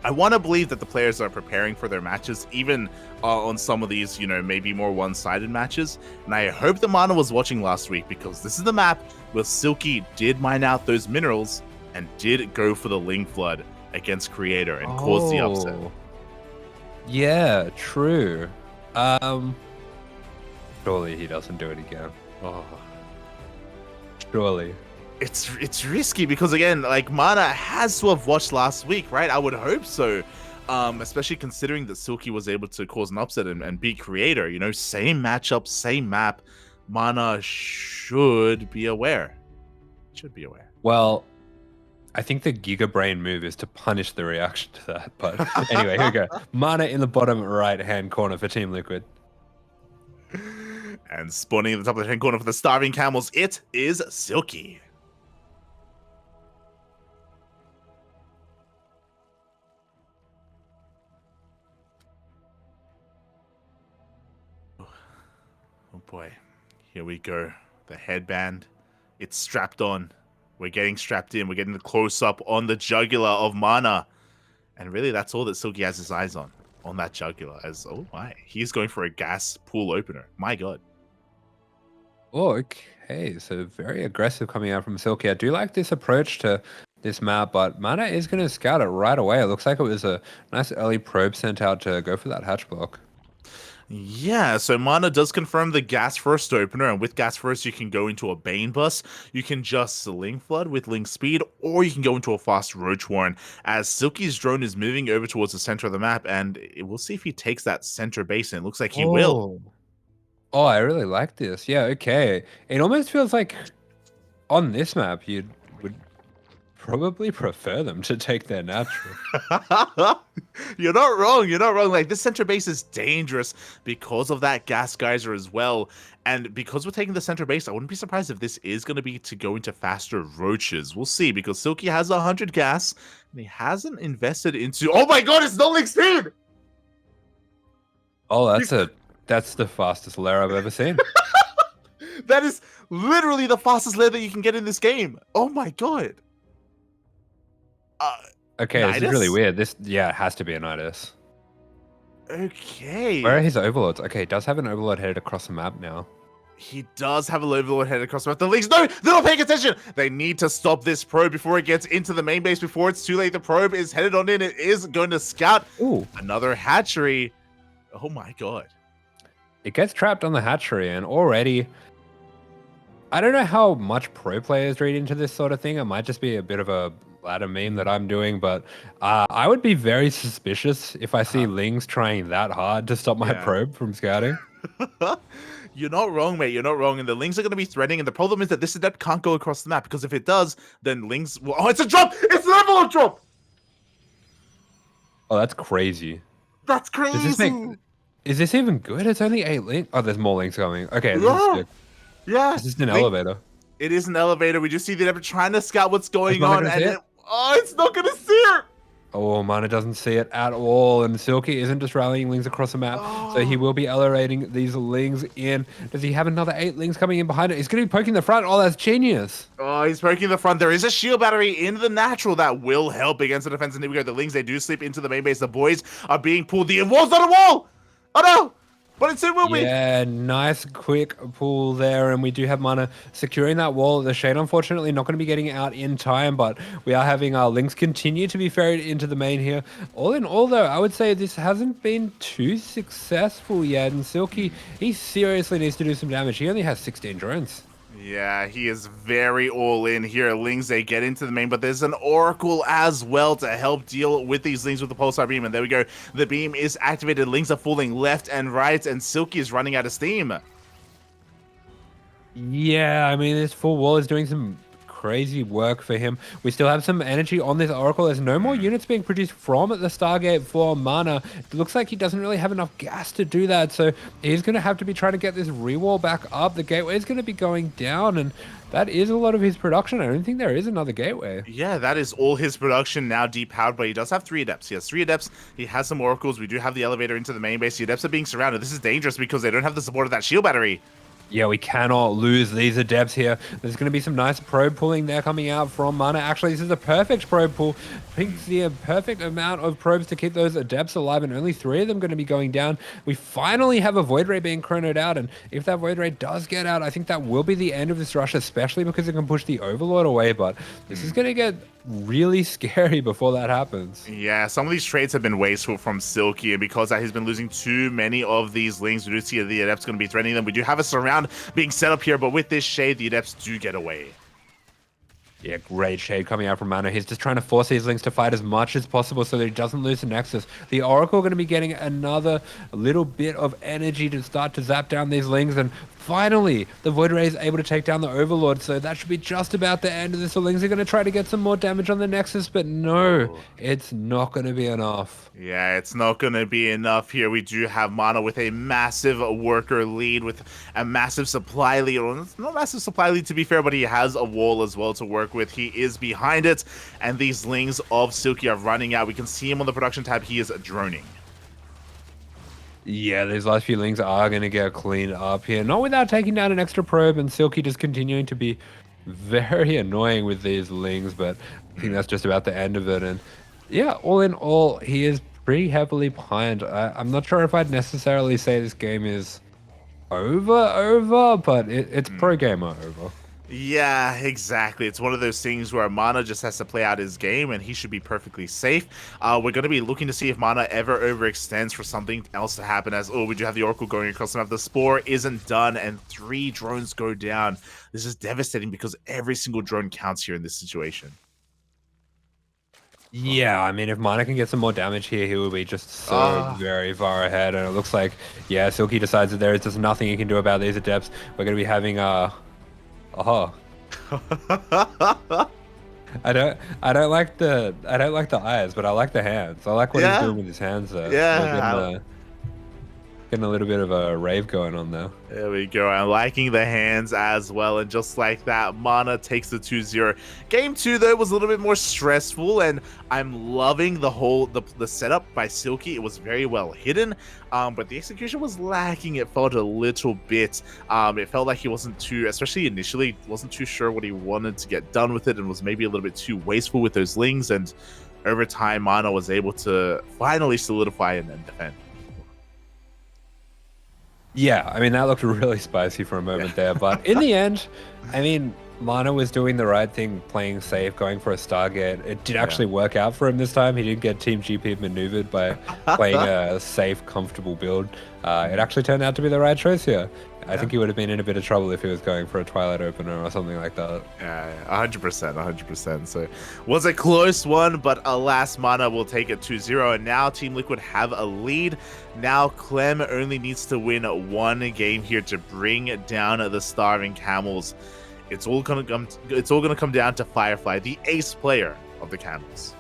Speaker 1: want to believe that the players are preparing for their matches, even on some of these, you know, maybe more one-sided matches. And I hope that Mana was watching last week, because this is the map where Silky did mine out those minerals and did go for the Ling Flood against Creator and cause the upset.
Speaker 2: Yeah, true. Um, Surely he doesn't do it again.
Speaker 1: Oh.
Speaker 2: Surely.
Speaker 1: It's risky because again, like Mana has to have watched last week, right? I would hope so. Especially considering that Silky was able to cause an upset and beat Creator. You know, same matchup, same map. Mana should be aware. Should be aware.
Speaker 2: Well, I think the Giga Brain move is to punish the reaction to that. But anyway, here we go. Mana in the bottom right-hand corner for Team Liquid.
Speaker 1: And spawning at the top of the hand corner for the Starving Camels, it is Silky. Oh boy, here we go. The headband, it's strapped on. We're getting strapped in. We're getting the close-up on the jugular of Mana. And really, that's all that Silky has his eyes on that jugular. As, oh my, he's going for a gas pool opener. My god.
Speaker 2: Oh, okay. So very aggressive coming out from Silky. I do like this approach to this map, but Mana is going to scout it right away. It looks like it was a nice early probe sent out to go for that hatch block.
Speaker 1: Yeah, so Mana does confirm the gas first opener, and with gas first, you can go into a Bane bus. You can just Ling Flood with Ling Speed, or you can go into a fast Roach Warren, as Silky's drone is moving over towards the center of the map, and we'll see if he takes that center base, and it looks like he will.
Speaker 2: Oh, I really like this. Yeah, okay. It almost feels like on this map, you would probably prefer them to take their natural.
Speaker 1: You're not wrong. You're not wrong. Like, this center base is dangerous because of that gas geyser as well. And because we're taking the center base, I wouldn't be surprised if this is going to be to go into faster roaches. We'll see, because Silky has 100 gas, and he hasn't invested into... Oh my god, it's no Ling Speed!
Speaker 2: Oh, that's the fastest lair I've ever seen.
Speaker 1: That is literally the fastest layer that you can get in this game. Oh my god.
Speaker 2: Okay,
Speaker 1: Nidus?
Speaker 2: this is really weird. Yeah, it has to be a Nidus.
Speaker 1: Okay.
Speaker 2: Where are his overlords? Okay, he does have an overlord headed across the map now.
Speaker 1: He does have a overlord headed across the map. The Leagues, no, they're not paying attention. They need to stop this probe before it gets into the main base, before it's too late. The probe is headed on in. It is going to scout.
Speaker 2: Ooh.
Speaker 1: Another hatchery. Oh my god.
Speaker 2: It gets trapped on the hatchery, and already... I don't know how much pro players read into this sort of thing. It might just be a bit of a ladder meme that I'm doing, but I would be very suspicious if I see Lings trying that hard to stop my probe from scouting.
Speaker 1: You're not wrong, mate. You're not wrong. And the Lings are going to be threatening. And the problem is that this adept can't go across the map, because if it does, then Lings will... Oh, it's a drop! It's an envelope drop!
Speaker 2: Oh, that's crazy.
Speaker 1: That's crazy!
Speaker 2: Is this even good? It's only 8 links. Oh, there's more links coming. Okay,
Speaker 1: yeah.
Speaker 2: This is an elevator.
Speaker 1: It is an elevator. We just see that they're trying to scout what's going on. And it's not going to see it!
Speaker 2: Oh, Mana doesn't see it at all, and Silky isn't just rallying Lings across the map, so he will be elevating these Lings in. Does he have another 8 Lings coming in behind it? He's going to be poking the front. Oh, that's genius.
Speaker 1: Oh, he's poking the front. There is a shield battery in the natural that will help against the defense. And here we go. The Lings, they do slip into the main base. The boys are being pulled. The wall's not a wall! Oh, no! But it soon will be.
Speaker 2: Yeah, nice quick pull there, and we do have Mana securing that wall. The Shade, unfortunately, not going to be getting out in time, but we are having our Lings continue to be ferried into the main here. All in all, though, I would say this hasn't been too successful yet, and Silky, he seriously needs to do some damage. He only has 16 drones.
Speaker 1: Yeah, he is very all in here. Lings, they get into the main, but there's an Oracle as well to help deal with these Lings with the Pulsar Beam. And there we go. The beam is activated. Lings are falling left and right, and Silky is running out of steam.
Speaker 2: Yeah, I mean, this full wall is doing some crazy work for him. We still have some energy on this Oracle. There's no more units being produced from the Stargate for Mana. It looks like he doesn't really have enough gas to do that, so he's going to have to be trying to get this rewall back up. The gateway is going to be going down, and that is a lot of his production. I don't think there is another gateway.
Speaker 1: Yeah, that is all his production now depowered, but he does have 3 adepts. He has 3 adepts. He has some Oracles. We do have the elevator into the main base. The adepts are being surrounded. This is dangerous because they don't have the support of that shield battery.
Speaker 2: Yeah, we cannot lose these adepts here. There's going to be some nice probe pulling there coming out from Mana. Actually, this is a perfect probe pull. Picks the perfect amount of probes to keep those adepts alive, and only 3 of them going to be going down. We finally have a Void Ray being chronoed out, and if that Void Ray does get out, I think that will be the end of this rush, especially because it can push the Overlord away, but this is going to get really scary before that happens.
Speaker 1: Yeah, some of these trades have been wasteful from Silky, and because he's been losing too many of these lings, we do see the Adepts going to be threatening them. We do have a surround being set up here, but with this shade, the Adepts do get away.
Speaker 2: Yeah, great shade coming out from Mana. He's just trying to force these lings to fight as much as possible so that he doesn't lose the Nexus. The Oracle going to be getting another little bit of energy to start to zap down these lings, and finally, the Void Ray is able to take down the Overlord, so that should be just about the end of this. The lings are going to try to get some more damage on the Nexus, but no, it's not going to be enough.
Speaker 1: Yeah, it's not going to be enough here. We do have Mana with a massive worker lead, with a massive supply lead. Well, it's not massive supply lead, to be fair, but he has a wall as well to work with. He is behind it, and these lings of Silky are running out. We can see him on the production tab. He is droning.
Speaker 2: Yeah, these last few lings are going to get cleaned up here. Not without taking down an extra probe, and Silky just continuing to be very annoying with these lings, but I think that's just about the end of it. And yeah, all in all, he is pretty behind. I'm not sure if I'd necessarily say this game is over, but it's pro gamer over.
Speaker 1: Yeah, exactly. It's one of those things where Mana just has to play out his game, and he should be perfectly safe. We're going to be looking to see if Mana ever overextends for something else to happen, as, oh, we do have the Oracle going across the map. The Spore isn't done, and 3 drones go down. This is devastating because every single drone counts here in this situation.
Speaker 2: Yeah, I mean, if Mana can get some more damage here, he will be just so very far ahead. And it looks like, yeah, Silky decides that there is just nothing he can do about these adepts. We're going to be having I don't like the eyes, but I like the hands. I like what he's doing with his hands there.
Speaker 1: Yeah.
Speaker 2: Getting a little bit of a rave going on there.
Speaker 1: There we go. I'm liking the hands as well. And just like that, Mana takes the 2-0. Game 2, though, was a little bit more stressful, and I'm loving the setup by Silky. It was very well hidden, but the execution was lacking. It felt a little bit. It felt like he wasn't too, especially initially, wasn't too sure what he wanted to get done with it, and was maybe a little bit too wasteful with those lings. And over time, Mana was able to finally solidify and then defend.
Speaker 2: Yeah, I mean, that looked really spicy for a moment there. But in the end, I mean, Mana was doing the right thing, playing safe, going for a Stargate. It did actually work out for him this time. He didn't get Team GP maneuvered by playing a safe, comfortable build. It actually turned out to be the right choice here. I think he would have been in a bit of trouble if he was going for a Twilight opener or something like that.
Speaker 1: Yeah, 100%. So, was a close one, but alas, Mana will take it 2-0, and now Team Liquid have a lead. Now Clem only needs to win 1 game here to bring down the Starving Camels. It's all gonna come down to Firefly, the ace player of the Camels.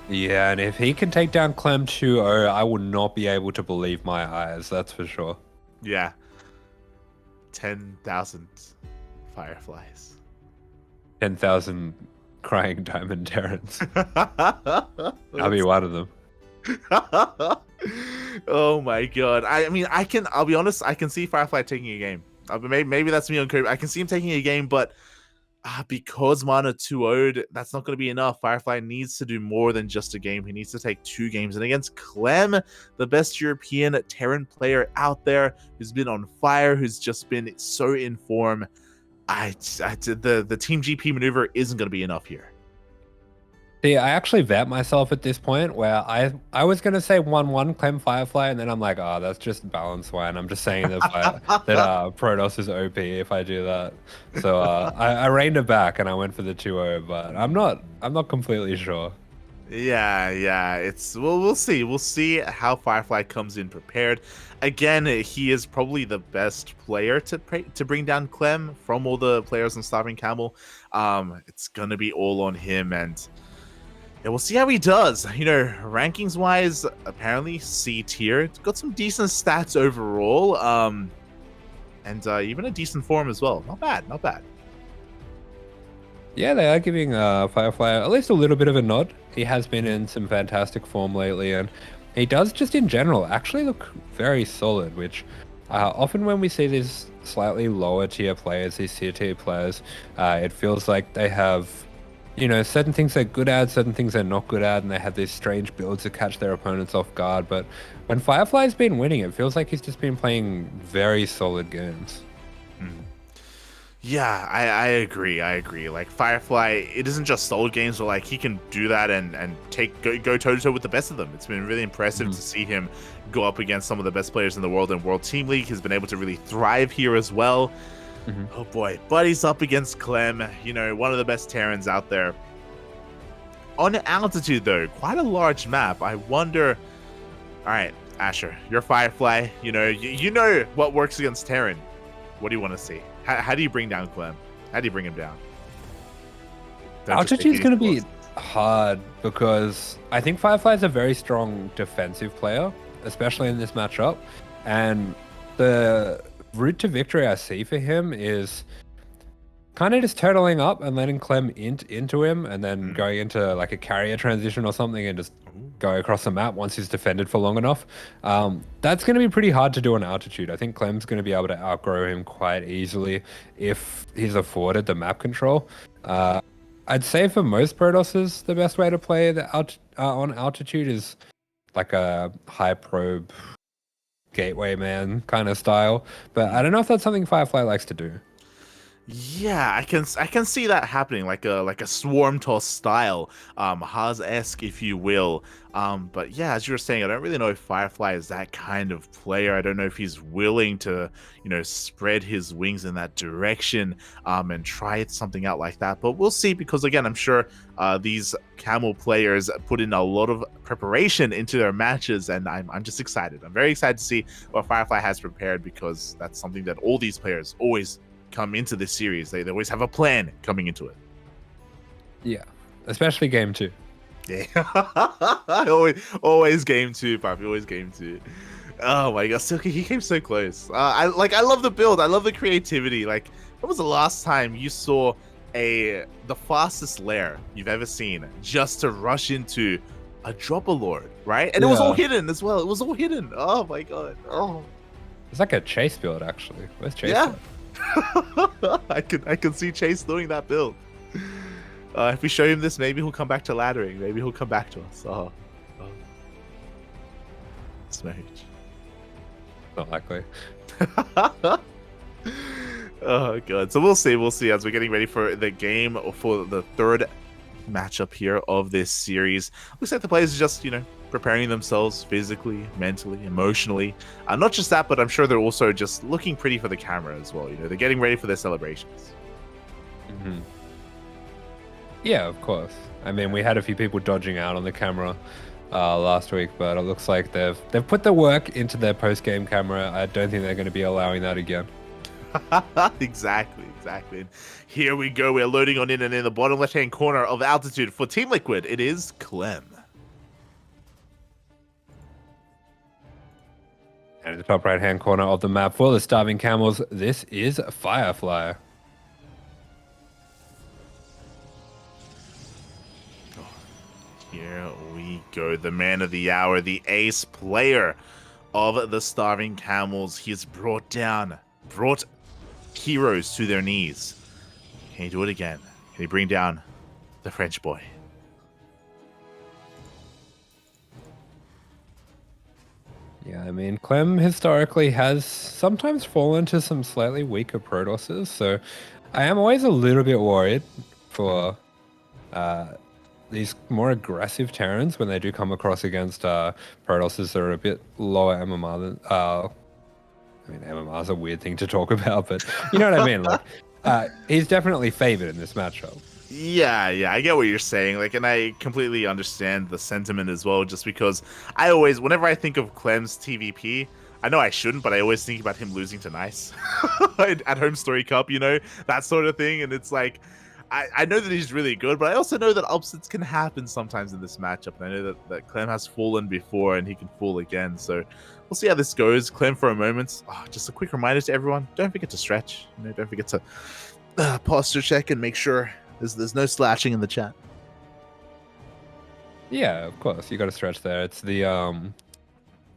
Speaker 2: Yeah, and if he can take down Clem 2-0, I will not be able to believe my eyes. That's for sure.
Speaker 1: Yeah. 10,000 Fireflies.
Speaker 2: 10,000 crying diamond Terrans. I'll be one of them.
Speaker 1: Oh my god. I mean, I'll be honest, I can see Firefly taking a game. Maybe that's me on Kirby. I can see him taking a game, but because Mana 2-0'd, that's not going to be enough. Firefly needs to do more than just a game. He needs to take 2 games. And against Clem, the best European Terran player out there, who's been on fire, who's just been so in form, the Team GP maneuver isn't going to be enough here.
Speaker 2: See, I actually vet myself at this point where I was going to say 1-1 Clem Firefly, and then I'm like, oh, that's just balance one. I'm just saying that Protoss is OP if I do that. So I reined it back and I went for the 2-0, but I'm not completely sure.
Speaker 1: Yeah, we'll see. We'll see how Firefly comes in prepared. Again, he is probably the best player to bring down Clem from all the players on Starving Camel. It's going to be all on him, and yeah, we'll see how he does. You know, rankings wise, apparently C tier. It's got some decent stats overall, and even a decent form as well. Not bad.
Speaker 2: Yeah, they are giving Firefly at least a little bit of a nod. He has been in some fantastic form lately, and he does just in general actually look very solid, which Often when we see these slightly lower tier players, these tier players, it feels like they have, certain things they're good at, certain things they're not good at, and they have these strange builds to catch their opponents off guard. But when Firefly's been winning, it feels like he's just been playing very solid games.
Speaker 1: Mm. Yeah, I agree. I agree. Like Firefly, it isn't just solo games, but like he can do that and go toe to toe with the best of them. It's been really impressive to see him go up against some of the best players in the world in World Team League. He's been able to really thrive here as well. Oh boy, but he's up against Clem, one of the best Terrans out there. On altitude though, quite a large map. I wonder. All right, Asher, you're Firefly. You know what works against Terran. What do you want to see? How do you bring down Clem? How do you bring him down?
Speaker 2: Altitude's going to be hard because I think Firefly is a very strong defensive player, especially in this matchup. And the route to victory I see for him is kind of just turtling up and letting Clem into him and then going into like a carrier transition or something and just go across the map once he's defended for long enough. That's going to be pretty hard to do on altitude. I think Clem's going to be able to outgrow him quite easily if he's afforded the map control. I'd say for most Protosses, the best way to play on altitude is like a high probe gateway man kind of style. But I don't know if that's something Firefly likes to do.
Speaker 1: Yeah, I can see that happening, like a swarm toss style, Haas-esque, if you will. But yeah, as you were saying, I don't really know if Firefly is that kind of player. I don't know if he's willing to, spread his wings in that direction, and try something out like that. But we'll see, because again, I'm sure these Camel players put in a lot of preparation into their matches, and I'm just excited. I'm very excited to see what Firefly has prepared, because that's something that all these players always come into this series. They always have a plan coming into it.
Speaker 2: Yeah, especially game 2.
Speaker 1: Yeah, always game 2, Papi. Always game 2. Oh my god, Silky, he came so close. I love the build. I love the creativity. Like, when was the last time you saw the fastest lair you've ever seen just to rush into a dropper lord, right? And it was all hidden as well. It was all hidden. Oh my god. Oh,
Speaker 2: it's like a chase build actually. Where's chase?
Speaker 1: Yeah. I could see Chase doing that build. If we show him this, maybe he'll come back to laddering. Maybe he'll come back to us. Oh. Smooch.
Speaker 2: Not likely.
Speaker 1: Oh god. So we'll see as we're getting ready for the game, or for the third matchup here of this series. Looks like the players are just, preparing themselves physically, mentally, emotionally. Not just that, but I'm sure they're also just looking pretty for the camera as well. They're getting ready for their celebrations.
Speaker 2: Yeah, of course. I mean, we had a few people dodging out on the camera last week, but it looks like they've put the work into their post-game camera. I don't think they're going to be allowing that again.
Speaker 1: Exactly. And here we go. We're loading on in, and in the bottom left-hand corner of altitude for Team Liquid, it is Clem.
Speaker 2: And in the top right-hand corner of the map for the Starving Camels, this is Firefly.
Speaker 1: Here we go. The man of the hour, the ace player of the Starving Camels. He's brought heroes to their knees. Can he do it again? Can he bring down the French boy?
Speaker 2: Yeah, I mean, Clem historically has sometimes fallen to some slightly weaker Protosses, so I am always a little bit worried for these more aggressive Terrans when they do come across against Protosses that are a bit lower MMR than... I mean, MMR is a weird thing to talk about, but you know what I mean? Like, he's definitely favored in this matchup.
Speaker 1: Yeah, I get what you're saying. Like, and I completely understand the sentiment as well, just because I always, whenever I think of Clem's TVP, I know I shouldn't, but I always think about him losing to Nice at Home Story Cup, that sort of thing. And it's like, I know that he's really good, but I also know that upsets can happen sometimes in this matchup. And I know that Clem has fallen before, and he can fall again. So we'll see how this goes. Clem, for a moment, just a quick reminder to everyone, don't forget to stretch. Don't forget to posture check and make sure there's no slashing in the chat.
Speaker 2: Yeah, of course. You got to stretch there. It's the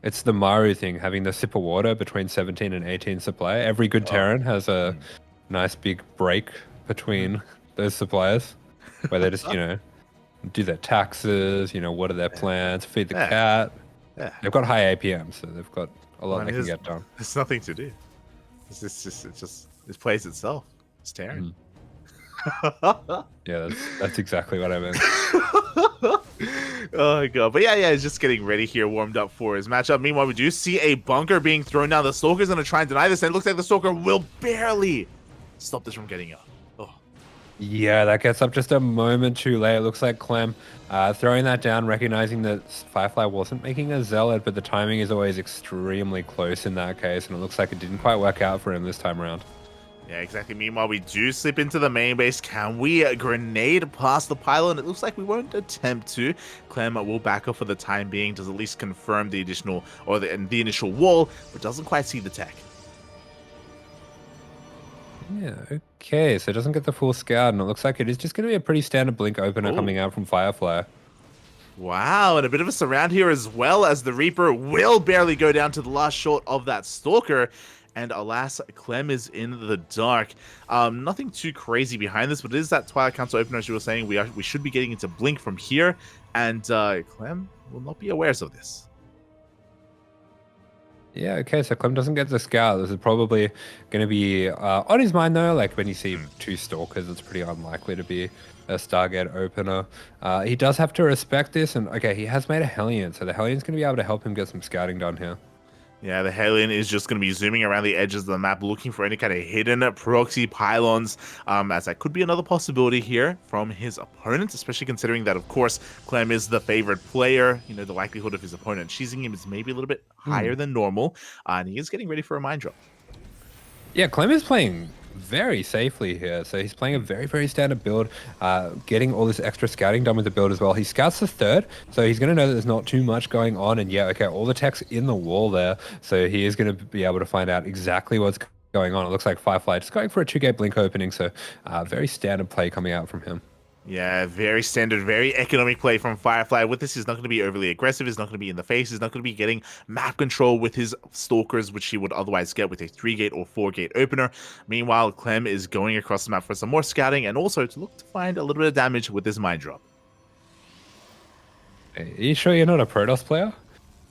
Speaker 2: It's the Maru thing, having the sip of water between 17 and 18 supply. Every good
Speaker 1: Oh.
Speaker 2: Terran has a nice big break between those suppliers where they just, do their taxes, water their plants, feed the
Speaker 1: Yeah.
Speaker 2: cat.
Speaker 1: Yeah.
Speaker 2: They've got high APM, so they've got a lot
Speaker 1: Well,
Speaker 2: they can get done.
Speaker 1: There's nothing to do. It plays itself. It's Terran.
Speaker 2: Yeah, that's exactly what I meant.
Speaker 1: Oh my god. But yeah, he's just getting ready here, warmed up for his matchup. Meanwhile, we do see a bunker being thrown down. The Stalker's gonna try and deny this, and it looks like the Stalker will barely stop this from getting up. Oh.
Speaker 2: Yeah, that gets up just a moment too late. It looks like Clem throwing that down, recognizing that Firefly wasn't making a Zealot, but the timing is always extremely close in that case, and it looks like it didn't quite work out for him this time around.
Speaker 1: Yeah, exactly. Meanwhile, we do slip into the main base. Can we grenade past the pylon? It looks like we won't attempt to. Clem will back up for the time being, does at least confirm the additional or the initial wall, but doesn't quite see the tech.
Speaker 2: Yeah, okay, so it doesn't get the full scout, and it looks like it is just going to be a pretty standard blink opener coming out from Firefly.
Speaker 1: Wow, and a bit of a surround here as well, as the Reaper will barely go down to the last shot of that Stalker. And alas, Clem is in the dark. Nothing too crazy behind this, but it is that Twilight Council opener, as you were saying. We should be getting into Blink from here, and Clem will not be aware of this.
Speaker 2: Yeah, okay, so Clem doesn't get the scout. This is probably going to be on his mind, though. Like, when you see two Stalkers, it's pretty unlikely to be a Stargate opener. He does have to respect this, and okay, he has made a Hellion, so the Hellion's going to be able to help him get some scouting done here.
Speaker 1: Yeah, the Hellion is just going to be zooming around the edges of the map, looking for any kind of hidden proxy pylons, as that could be another possibility here from his opponent, especially considering that, of course, Clem is the favorite player. You know, the likelihood of his opponent cheesing him is maybe a little bit higher than normal, and he is getting ready for a mind drop.
Speaker 2: Yeah, Clem is playing very safely here. So he's playing a very, very standard build, getting all this extra scouting done with the build as well. He scouts the third, so he's going to know that there's not too much going on. And yeah, okay, all the tech's in the wall there. So he is going to be able to find out exactly what's going on. It looks like Firefly just going for a 2-gate blink opening. So very standard play coming out from him.
Speaker 1: Yeah, very standard, very economic play from Firefly. With this, he's not going to be overly aggressive. He's not going to be in the face. He's not going to be getting map control with his Stalkers, which he would otherwise get with a 3-gate or 4-gate opener. Meanwhile, Clem is going across the map for some more scouting and also to look to find a little bit of damage with this mind drop.
Speaker 2: Are you sure you're not a Protoss player?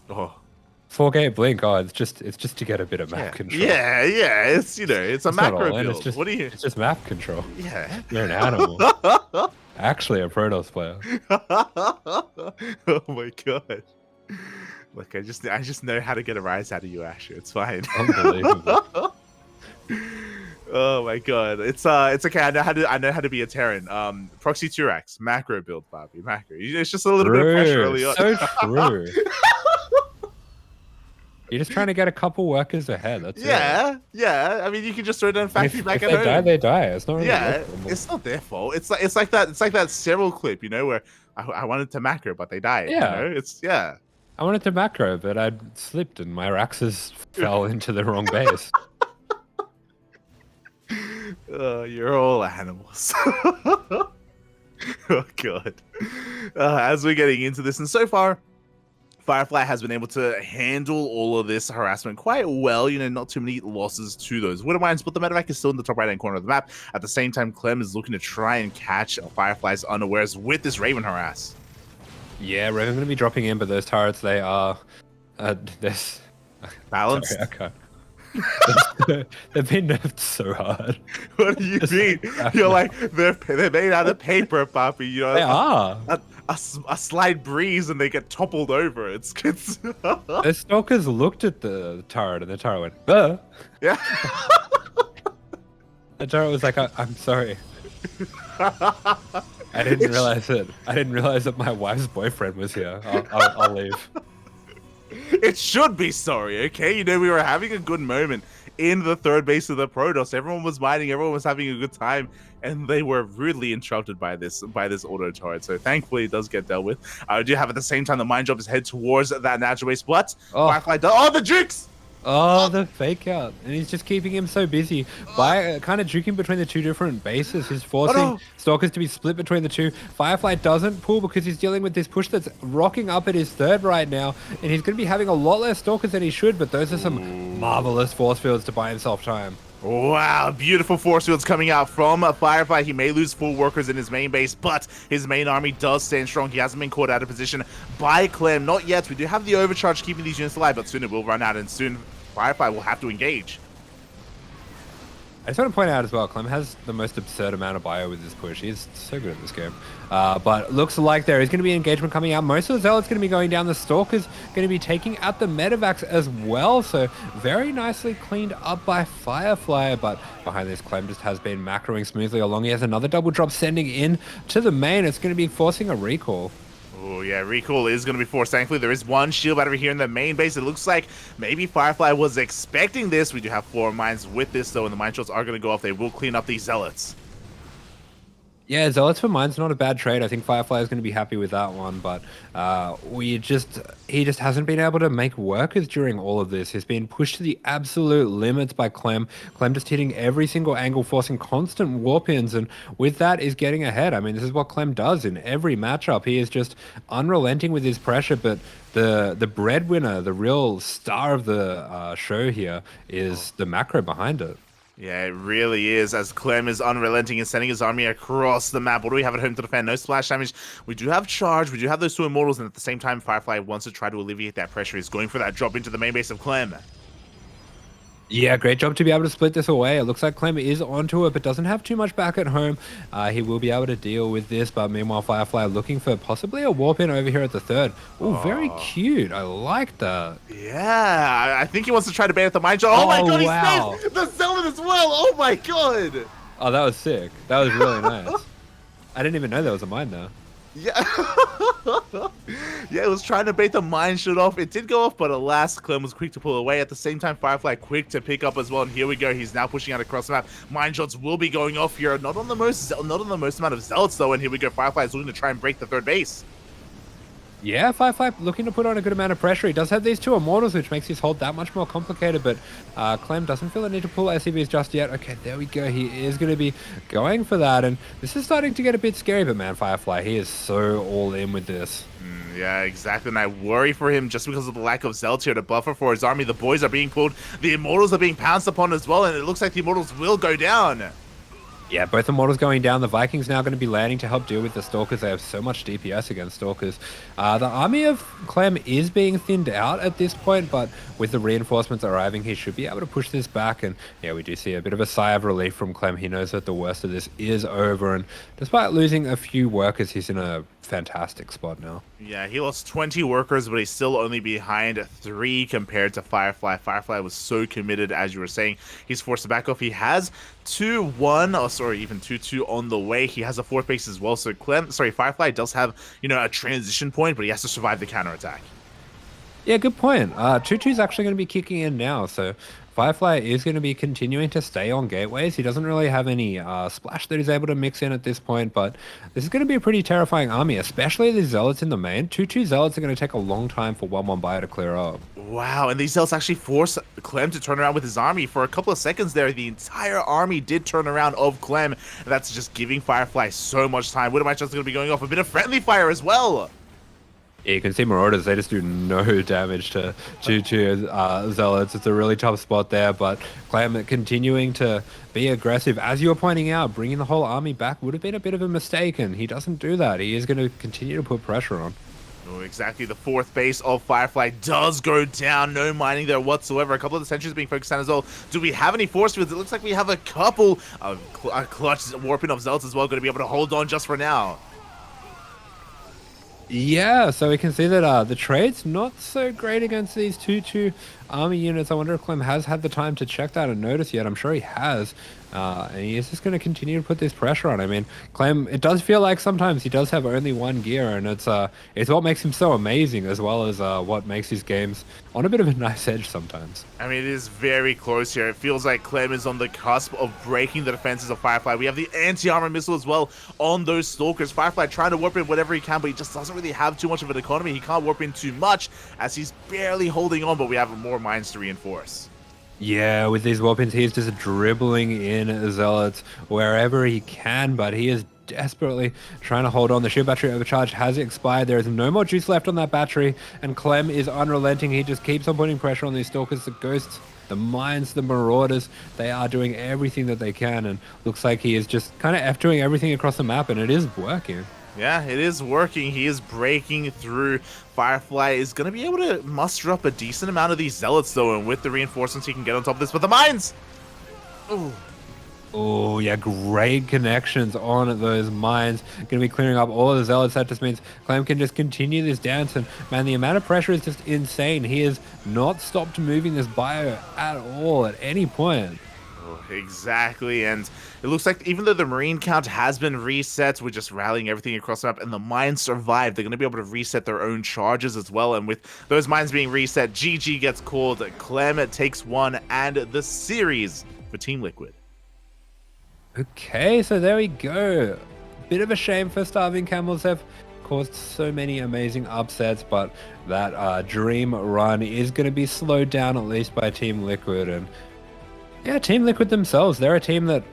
Speaker 1: Oh.
Speaker 2: 4-gate blink. Oh, it's just to get a bit of map control.
Speaker 1: Yeah, it's it's a macro build.
Speaker 2: What are you? It's just map control.
Speaker 1: Yeah,
Speaker 2: you're an animal. Actually, a Protoss player.
Speaker 1: Oh my god! Look, I just know how to get a rise out of you, Asher. It's fine.
Speaker 2: Unbelievable.
Speaker 1: Oh my god, it's okay. I know how to be a Terran. Proxy Turax, macro build, Bobby, macro. It's just a little bit of pressure early on.
Speaker 2: So true. You're just trying to get a couple workers ahead. That's
Speaker 1: it. Yeah. I mean, you can just throw down factory back at home.
Speaker 2: If they die, they die. It's not really
Speaker 1: it's not their fault. It's like that Cyril clip, where I wanted to macro, but they died.
Speaker 2: Yeah.
Speaker 1: I
Speaker 2: wanted to macro, but I slipped and my Raxes fell into the wrong base.
Speaker 1: You're all animals. Oh god. As we're getting into this, and so far, Firefly has been able to handle all of this harassment quite well. Not too many losses to those Widowmines, but the medevac is still in the top right-hand corner of the map. At the same time, Clem is looking to try and catch Firefly's unawares with this Raven harass.
Speaker 2: Yeah, Raven's going to be dropping in, but those turrets, they are... this
Speaker 1: balanced?
Speaker 2: Sorry, I can't. They've been nerfed so hard.
Speaker 1: What do you mean? You're like, they're made out of paper, Papi.
Speaker 2: They are.
Speaker 1: A slight breeze and they get toppled over. It's
Speaker 2: The Stalkers looked at the turret and the turret went, "Buh."
Speaker 1: Yeah.
Speaker 2: The turret was like, I'm sorry. I didn't realize it. I didn't realize that my wife's boyfriend was here. I'll leave.
Speaker 1: It should be sorry, okay? We were having a good moment in the third base of the Protoss. Everyone was mining, everyone was having a good time, and they were rudely interrupted by this auto turret. So thankfully it does get dealt with. I do have at the same time the mine drop is head towards that natural base, but Firefly does. Oh, the Jinx!
Speaker 2: Oh, the fake out. And he's just keeping him so busy by kind of juking between the two different bases. He's
Speaker 1: Oh
Speaker 2: forcing
Speaker 1: no!
Speaker 2: Stalkers to be split between the two. Firefly doesn't pull because he's dealing with this push that's rocking up at his third right now. And he's going to be having a lot less Stalkers than he should, but those are some marvelous force fields to buy himself time.
Speaker 1: Wow, beautiful force fields coming out from Firefly. He may lose 4 workers in his main base, but his main army does stand strong. He hasn't been caught out of position by Clem. Not yet. We do have the overcharge keeping these units alive, but soon it will run out, and soon Firefly will have to engage.
Speaker 2: I just want to point out as well, Clem has the most absurd amount of bio with this push. He's so good at this game. But looks like there is going to be engagement coming out. Most of the Zealots going to be going down. The Stalker's going to be taking out the Medivacs as well. So very nicely cleaned up by Firefly. But behind this, Clem just has been macroing smoothly along. He has another double drop sending in to the main. It's going to be forcing a recall.
Speaker 1: Oh, yeah, recall is going to be forced. Thankfully, there is one shield battery here in the main base. It looks like maybe Firefly was expecting this. We do have 4 mines with this, though, and the mine shots are going to go off. They will clean up these Zealots.
Speaker 2: Yeah, Zealots for mine's not a bad trade. I think Firefly is going to be happy with that one, but he just hasn't been able to make workers during all of this. He's been pushed to the absolute limits by Clem. Clem just hitting every single angle, forcing constant warp-ins, and with that is getting ahead. I mean, this is what Clem does in every matchup. He is just unrelenting with his pressure, but the breadwinner, the real star of the show here is the macro behind it.
Speaker 1: Yeah, it really is, as Clem is unrelenting and sending his army across the map. What do we have at home to defend? No splash damage. We do have charge. We do have those 2 immortals, and at the same time, Firefly wants to try to alleviate that pressure. He's going for that drop into the main base of Clem.
Speaker 2: Yeah, great job to be able to split this away. It looks like Clem is onto it, but doesn't have too much back at home. He will be able to deal with this, but meanwhile, Firefly looking for possibly a warp in over here at the third. Oh, very cute. I like that.
Speaker 1: Yeah, I think he wants to try to bait at the mine shot. Oh my god, he
Speaker 2: wow.
Speaker 1: stays the Zealot as well. Oh my god.
Speaker 2: Oh, that was sick. That was really nice. I didn't even know there was a mine there.
Speaker 1: Yeah. Yeah, it was trying to bait the mine shot off. It did go off, but alas, Clem was quick to pull away. At the same time, Firefly quick to pick up as well. And here we go. He's now pushing out across the map. Mine shots will be going off here. Not on the most amount of Zealots though. And here we go. Firefly is looking to try and break the third base.
Speaker 2: Yeah, Firefly looking to put on a good amount of pressure. He does have these 2 immortals, which makes his hold that much more complicated, but Clem doesn't feel the need to pull SCVs just yet. Okay, there we go. He is going to be going for that, and this is starting to get a bit scary, but man, Firefly, he is so all in with this.
Speaker 1: Yeah, exactly, and I worry for him just because of the lack of Zealots here to buffer for his army. The boys are being pulled, the immortals are being pounced upon as well, and it looks like the immortals will go down.
Speaker 2: Yeah, both the models going down. The Vikings now going to be landing to help deal with the Stalkers. They have so much DPS against Stalkers. The army of Clem is being thinned out at this point, but with the reinforcements arriving, he should be able to push this back. And yeah, we do see a bit of a sigh of relief from Clem. He knows that the worst of this is over. And despite losing a few workers, he's in a fantastic spot now.
Speaker 1: Yeah, he lost 20 workers, but he's still only behind 3 compared to Firefly. Firefly was so committed, as you were saying. He's forced to back off. He has 2-1, or sorry, even 2-2 on the way. He has a 4th base as well. So Firefly does have, a transition point, but he has to survive the counterattack.
Speaker 2: Yeah, good point. 2-2 is actually going to be kicking in now, so Firefly is going to be continuing to stay on gateways. He doesn't really have any splash that he's able to mix in at this point, but this is going to be a pretty terrifying army, especially the Zealots in the main. 2-2 Zealots are going to take a long time for 1-1 bio to clear up.
Speaker 1: Wow, and these Zealots actually force Clem to turn around with his army. For a couple of seconds there, the entire army did turn around of Clem. And that's just giving Firefly so much time. What am I just going to be going off? A bit of friendly fire as well.
Speaker 2: Yeah, you can see Marauders, they just do no damage to Zealots. It's a really tough spot there, but Clem continuing to be aggressive. As you were pointing out, bringing the whole army back would have been a bit of a mistake, and he doesn't do that. He is going to continue to put pressure on.
Speaker 1: Oh, exactly. The 4th base of Firefly does go down. No mining there whatsoever. A couple of the sentries being focused on as well. Do we have any force fields? It looks like we have a couple of clutch warping of Zealots as well. Going to be able to hold on just for now.
Speaker 2: Yeah, so we can see that the trade's not so great against these 2-2 army units. I wonder if Clem has had the time to check that and notice yet. I'm sure he has. And he is just going to continue to put this pressure on. I mean, Clem, it does feel like sometimes he does have only 1 gear, and it's what makes him so amazing, as well as what makes his games on a bit of a nice edge sometimes.
Speaker 1: I mean, it is very close here. It feels like Clem is on the cusp of breaking the defenses of Firefly. We have the anti-armor missile as well on those Stalkers. Firefly trying to warp in whatever he can, but he just doesn't really have too much of an economy. He can't warp in too much as he's barely holding on, but we have more mines to reinforce.
Speaker 2: Yeah, with these weapons, he's just dribbling in Zealots wherever he can, but he is desperately trying to hold on. The shield battery overcharge has expired. There is no more juice left on that battery, and Clem is unrelenting. He just keeps on putting pressure on these stalkers, the ghosts, the mines, the marauders. They are doing everything that they can, and looks like he is just kind of F2ing everything across the map, and it is working.
Speaker 1: Yeah, it is working. He is breaking through. Firefly is going to be able to muster up a decent amount of these zealots, though, and with the reinforcements, he can get on top of this. But the mines! Ooh.
Speaker 2: Oh, yeah, great connections on those mines. Going to be clearing up all of the zealots. That just means Clem can just continue this dance. And, man, the amount of pressure is just insane. He has not stopped moving this bio at all at any point.
Speaker 1: Exactly, and it looks like even though the marine count has been reset, we're just rallying everything across the map, and the mines survive. They're going to be able to reset their own charges as well, and with those mines being reset, GG gets called, Clem takes one, and the series for Team Liquid.
Speaker 2: Okay, so there we go. Bit of a shame for Starving Camels have caused so many amazing upsets, but that dream run is going to be slowed down at least by Team Liquid. And yeah, Team Liquid themselves, they're a team that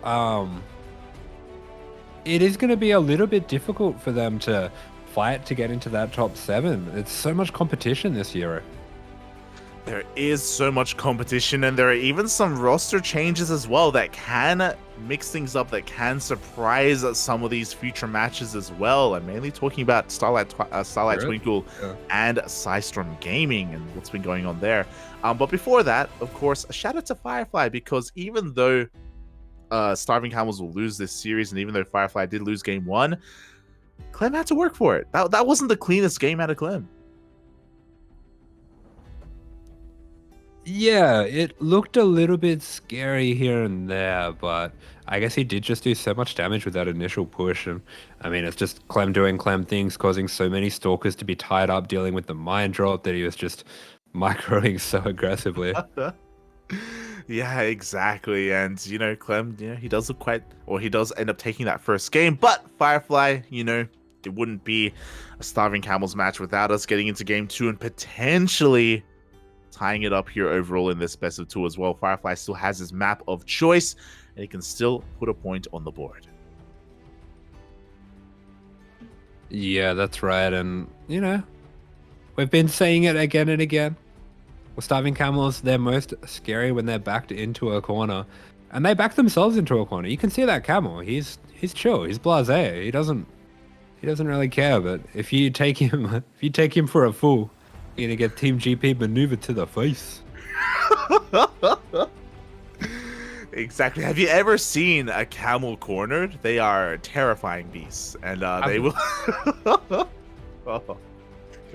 Speaker 2: it is going to be a little bit difficult for them to fight to get into that top 7. It's so much competition this year.
Speaker 1: There is so much competition, and there are even some roster changes as well that can mix things up, that can surprise some of these future matches as well. I'm mainly talking about Starlight Twinkle and Psystorm Gaming and what's been going on there. But before that, of course, a shout out to Firefly, because even though Starving Camels will lose this series, and even though Firefly did lose game 1, Clem had to work for it. That wasn't the cleanest game out of Clem.
Speaker 2: Yeah, it looked a little bit scary here and there, but I guess he did just do so much damage with that initial push. And I mean, it's just Clem doing Clem things, causing so many stalkers to be tied up, dealing with the mine drop, that he was just microing so aggressively.
Speaker 1: Yeah, exactly. And, you know, Clem, he does look quite, or he does end up taking that first game. But Firefly, it wouldn't be a Starving Camels match without us getting into game 2 and potentially tying it up here overall in this best of 2 as well. Firefly still has his map of choice, and he can still put a point on the board.
Speaker 2: Yeah, that's right. And, we've been saying it again and again. Well, Starving Camels, they're most scary when they're backed into a corner. And they back themselves into a corner. You can see that Camel. He's chill. He's blasé. He doesn't really care. But if you take him for a fool, you're gonna get Team GP maneuvered to the face.
Speaker 1: Exactly. Have you ever seen a camel cornered? They are terrifying beasts, and they will.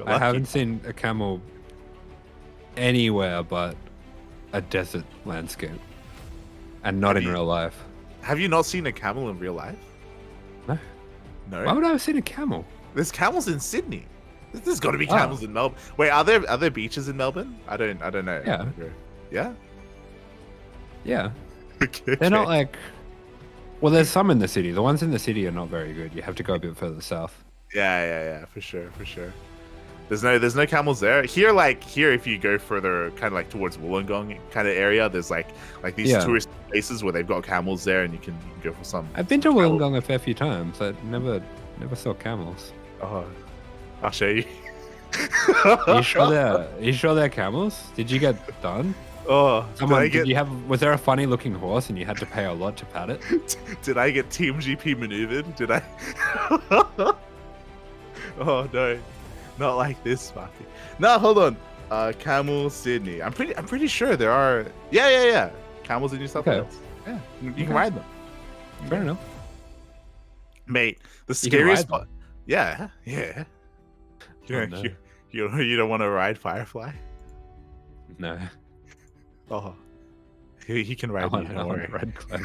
Speaker 2: I haven't seen a camel anywhere but a desert landscape, and not in real life.
Speaker 1: Have you not seen a camel in real life?
Speaker 2: No.
Speaker 1: No.
Speaker 2: Why would I have seen a camel?
Speaker 1: There's camels in Sydney. There's got to be camels in Melbourne. Wait, are there beaches in Melbourne? I don't know.
Speaker 2: Yeah.
Speaker 1: Yeah.
Speaker 2: Yeah.
Speaker 1: Okay.
Speaker 2: They're not like. Well, there's some in the city. The ones in the city are not very good. You have to go a bit further south.
Speaker 1: Yeah. For sure. There's no camels there. Here, if you go further, kind of like towards Wollongong kind of area, there's like these tourist places where they've got camels there, and you can go for some.
Speaker 2: I've been to Wollongong a fair few times. I never saw camels.
Speaker 1: Oh. I'll show you.
Speaker 2: Are you sure they're camels? Did you get done?
Speaker 1: Oh,
Speaker 2: was there a funny looking horse and you had to pay a lot to pat it?
Speaker 1: Did I get Team GP maneuvered? Did I? Oh no, not like this, Sparky. No, hold on. Camel Sydney. I'm pretty sure there are. Yeah. Camels in New South Wales. Yeah, you can ride them.
Speaker 2: Fair enough,
Speaker 1: mate. The scariest
Speaker 2: part.
Speaker 1: Yeah.
Speaker 2: Oh, no.
Speaker 1: You don't want to ride Firefly?
Speaker 2: No.
Speaker 1: Oh, he can ride me. Don't worry.
Speaker 2: Ride Clem.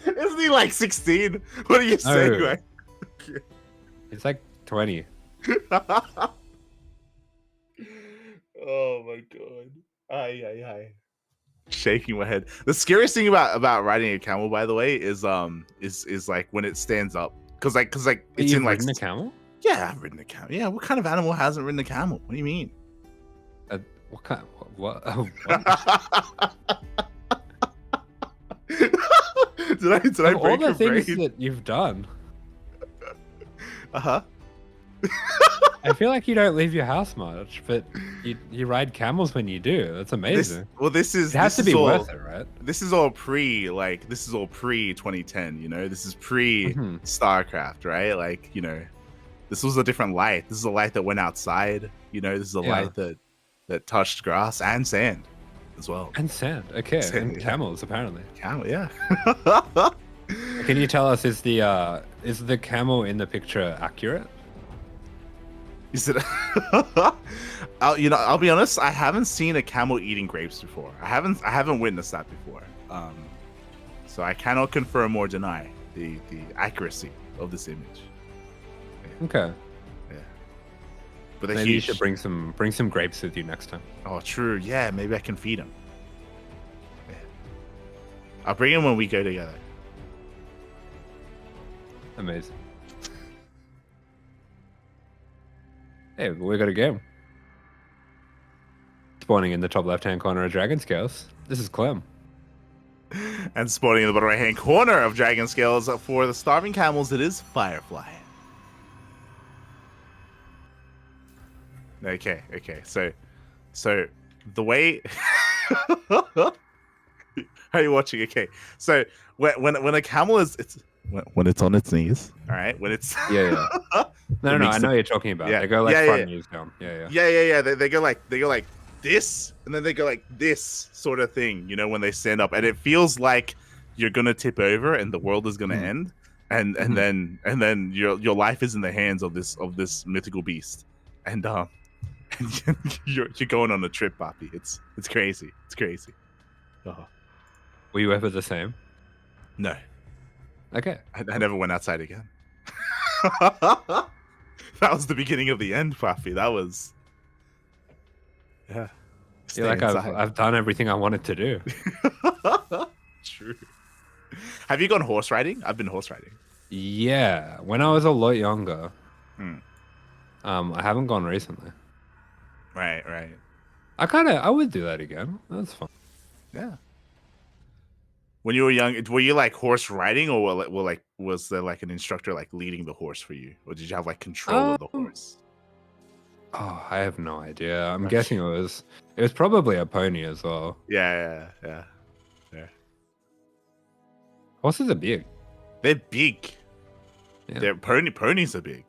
Speaker 1: Isn't he like 16? What are you saying, right?
Speaker 2: He's like 20.
Speaker 1: Oh my god. Aye. Shaking my head. The scariest thing about riding a camel, by the way, is like when it stands up. Cause it's
Speaker 2: You've
Speaker 1: in like
Speaker 2: ridden a camel?
Speaker 1: yeah, I've ridden a camel. Yeah, what kind of animal hasn't ridden a camel? What do you mean?
Speaker 2: What kind? What? What?
Speaker 1: did I
Speaker 2: Of all
Speaker 1: break
Speaker 2: the
Speaker 1: your
Speaker 2: things
Speaker 1: brain?
Speaker 2: that you've done,
Speaker 1: Uh-huh.
Speaker 2: I feel like you don't leave your house much, but you ride camels when you do. That's amazing.
Speaker 1: This is
Speaker 2: It has to be
Speaker 1: all
Speaker 2: worth it, right?
Speaker 1: this is all pre 2010, you know? This is pre
Speaker 2: hmm
Speaker 1: StarCraft, right? Like, you know, this was a different light. This is a light that went outside, you know, this is a
Speaker 2: Yeah.
Speaker 1: light that touched grass and sand as well.
Speaker 2: And sand. Okay.
Speaker 1: Sand,
Speaker 2: And
Speaker 1: yeah.
Speaker 2: camels, apparently.
Speaker 1: Camel, yeah.
Speaker 2: Can you tell us, is the camel in the picture accurate?
Speaker 1: Is it? I'll be honest. I haven't seen a camel eating grapes before. I haven't witnessed that before. So I cannot confirm or deny the accuracy of this image.
Speaker 2: Okay.
Speaker 1: Yeah. But they're
Speaker 2: Maybe you
Speaker 1: huge.
Speaker 2: should bring some grapes with you next time.
Speaker 1: Oh, true. Yeah, maybe I can feed them. Yeah. I'll bring them when we go together.
Speaker 2: Amazing. Hey, we got a game. Spawning in the top left-hand corner of Dragon Scales. This is Clem.
Speaker 1: And spawning in the bottom right-hand corner of Dragon Scales for the Starving Camels, it is Firefly. Okay. So the way how are you watching? Okay, so when a camel is when it's on its knees, all right, when it's
Speaker 2: Yeah. No, I know what you're talking about.
Speaker 1: Yeah.
Speaker 2: They go like
Speaker 1: Yeah,
Speaker 2: front
Speaker 1: yeah.
Speaker 2: knees down. Yeah.
Speaker 1: yeah. They go like this, and then they go like this sort of thing, you know, when they stand up, and it feels like you're gonna tip over and the world is gonna end, and then your life is in the hands of this mythical beast, and you're going on a trip, Papi. It's crazy. It's crazy. Oh.
Speaker 2: Were you ever the same?
Speaker 1: No,
Speaker 2: Okay.
Speaker 1: I never went outside again. That was the beginning of the end, Papi. That was yeah.
Speaker 2: You're like, I've done everything I wanted to do.
Speaker 1: True. Have you gone horse riding? I've been horse riding.
Speaker 2: Yeah. When I was a lot younger.
Speaker 1: Hmm.
Speaker 2: I haven't gone recently.
Speaker 1: Right.
Speaker 2: I would do that again. That's fun.
Speaker 1: Yeah. When you were young, were you like horse riding, or was there like an instructor like leading the horse for you, or did you have like control of the horse?
Speaker 2: Oh, I have no idea. I'm guessing it was probably a pony as well.
Speaker 1: Yeah.
Speaker 2: Horses are big.
Speaker 1: They're big.
Speaker 2: Yeah.
Speaker 1: They're ponies are big.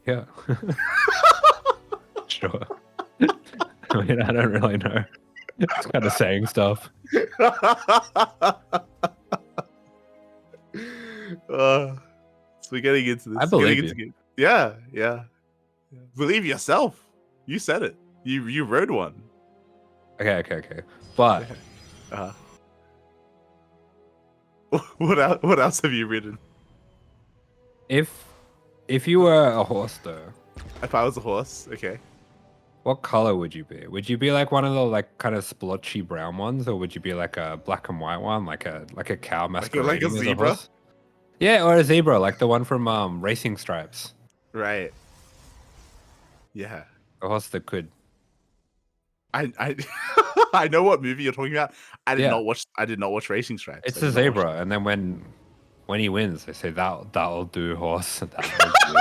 Speaker 2: Yeah. Sure. I mean, I don't really know. It's kind of saying stuff.
Speaker 1: So we're getting into this.
Speaker 2: I believe you.
Speaker 1: Yeah. Believe yourself. You said it. You rode one.
Speaker 2: Okay. But
Speaker 1: What else have you ridden?
Speaker 2: if you were a horse though,
Speaker 1: If I was a horse, okay.
Speaker 2: what color would you be? Would you be like one of the like kind of splotchy brown ones, or would you be like a black and white one, like a cow masquerading
Speaker 1: like a
Speaker 2: as
Speaker 1: zebra?
Speaker 2: horse? Yeah, or a zebra, like the one from Racing Stripes.
Speaker 1: Right. Yeah.
Speaker 2: A horse that could.
Speaker 1: I I know what movie you're talking about. I did
Speaker 2: Yeah.
Speaker 1: not watch Racing Stripes.
Speaker 2: It's
Speaker 1: I
Speaker 2: a
Speaker 1: did not watch
Speaker 2: zebra, and then when he wins, they say that'll do, horse. That'll do.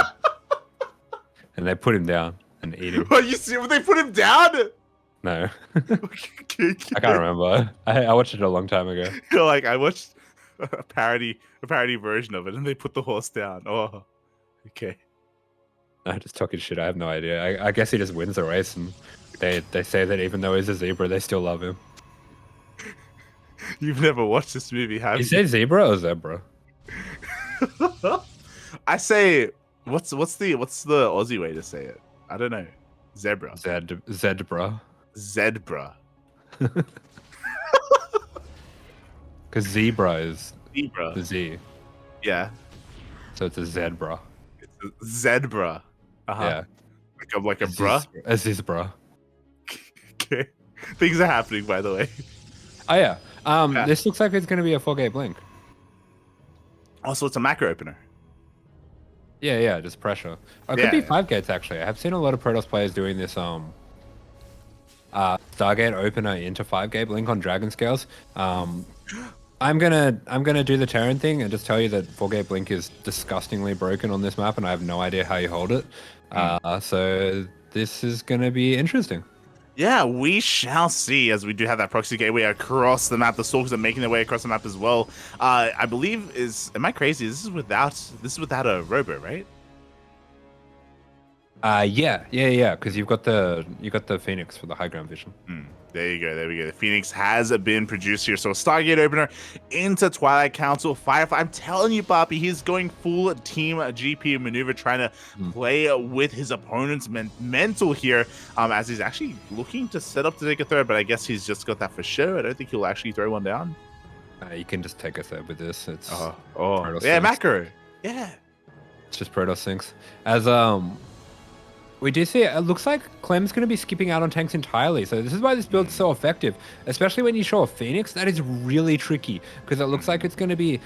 Speaker 2: And they put him down and eat him.
Speaker 1: Oh, you see when they put him down?
Speaker 2: No,
Speaker 1: Okay.
Speaker 2: I can't remember. I watched it a long time ago.
Speaker 1: Like I watched a parody version of it, and they put the horse down. Oh, okay.
Speaker 2: I'm just talking shit. I have no idea. I guess he just wins the race, and they say that even though he's a zebra, they still love him.
Speaker 1: You've never watched this movie, have
Speaker 2: You
Speaker 1: you?
Speaker 2: say zebra or zebra?
Speaker 1: I say, what's the Aussie way to say it? I don't know. Zebra.
Speaker 2: Zebra.
Speaker 1: Zebra.
Speaker 2: Because zebra is
Speaker 1: Zebra.
Speaker 2: the Z,
Speaker 1: Yeah.
Speaker 2: so it's a zebra.
Speaker 1: It's a zebra.
Speaker 2: Yeah,
Speaker 1: Like a bruh.
Speaker 2: A zebra.
Speaker 1: Okay. Things are happening, by the way.
Speaker 2: Oh yeah.
Speaker 1: Yeah.
Speaker 2: This looks like it's gonna be a 4K blink.
Speaker 1: Also, it's a macro opener.
Speaker 2: Yeah, just pressure. It could be
Speaker 1: Yeah.
Speaker 2: 5 gates actually. I have seen a lot of Protoss players doing this Stargate opener into 5 gate blink on Dragon Scales. I'm gonna do the Terran thing and just tell you that 4-gate blink is disgustingly broken on this map, and I have no idea how you hold it. So this is gonna be interesting.
Speaker 1: Yeah, we shall see, as we do have that proxy gateway across the map. The Stalkers are making their way across the map as well. I believe am I crazy? This is without a robo, right?
Speaker 2: Yeah, because you got the Phoenix for the high ground vision.
Speaker 1: There you go. There we go. The Phoenix has been produced here. So Stargate opener into Twilight Council. Firefly. I'm telling you, Poppy, he's going full team GP maneuver, trying to play with his opponent's mental here. As he's actually looking to set up to take a third, but I guess he's just got that for sure. I don't think he'll actually throw one down.
Speaker 2: You can just take a third with this. It's
Speaker 1: yeah, macro. Yeah,
Speaker 2: it's just Protoss sinks. As we do see it looks like Clem's going to be skipping out on tanks entirely. So this is why this build's so effective, especially when you show a Phoenix. That is really tricky because it looks like it's going to be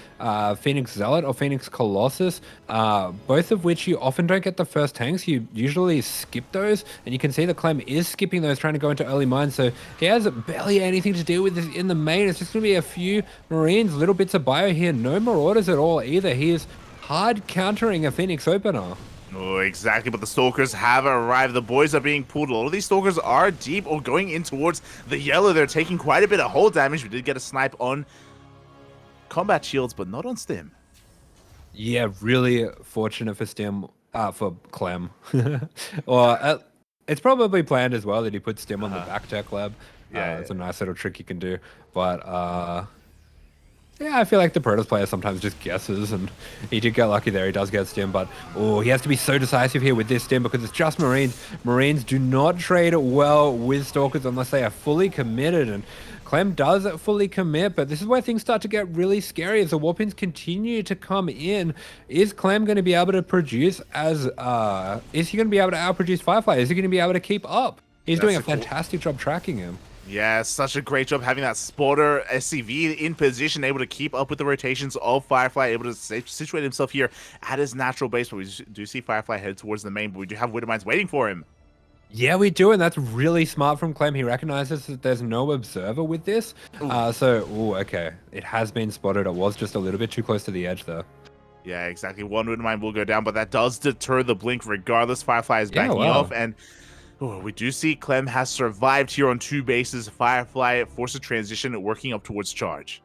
Speaker 2: Phoenix Zealot or Phoenix Colossus, both of which you often don't get the first tanks. You usually skip those, and you can see that Clem is skipping those, trying to go into early mines. So he has barely anything to deal with this in the main. It's just going to be a few Marines, little bits of bio here. No Marauders at all either. He is hard countering a Phoenix opener.
Speaker 1: Oh, exactly, but the Stalkers have arrived. The boys are being pulled. A lot of these Stalkers are deep or going in towards the yellow. They're taking quite a bit of hull damage. We did get a snipe on combat shields, but not on Stim.
Speaker 2: Yeah, really fortunate for Stim, for Clem. Or it's probably planned as well that he put Stim on the back tech lab. Yeah, it's a nice little trick you can do. But yeah, I feel like the Protoss player sometimes just guesses, and he did get lucky there. He does get Stim, but he has to be so decisive here with this Stim because it's just Marines. Marines do not trade well with Stalkers unless they are fully committed, and Clem does fully commit, but this is where things start to get really scary as the Warpins continue to come in. Is Clem going to be able to produce is he going to be able to outproduce Firefly? Is he going to be able to keep up? He's doing a fantastic job tracking him.
Speaker 1: Yeah, such a great job having that spotter SCV in position, able to keep up with the rotations of Firefly, able to situate himself here at his natural base. But we do see Firefly head towards the main, but we do have Widowmines waiting for him.
Speaker 2: Yeah, we do, and that's really smart from Clem. He recognizes that there's no observer with this. Okay. It has been spotted. It was just a little bit too close to the edge there.
Speaker 1: Yeah, exactly. One Widowmine will go down, but that does deter the blink regardless. Firefly is backing off, and we do see Clem has survived here on 2 bases. Firefly forced a transition, working up towards charge.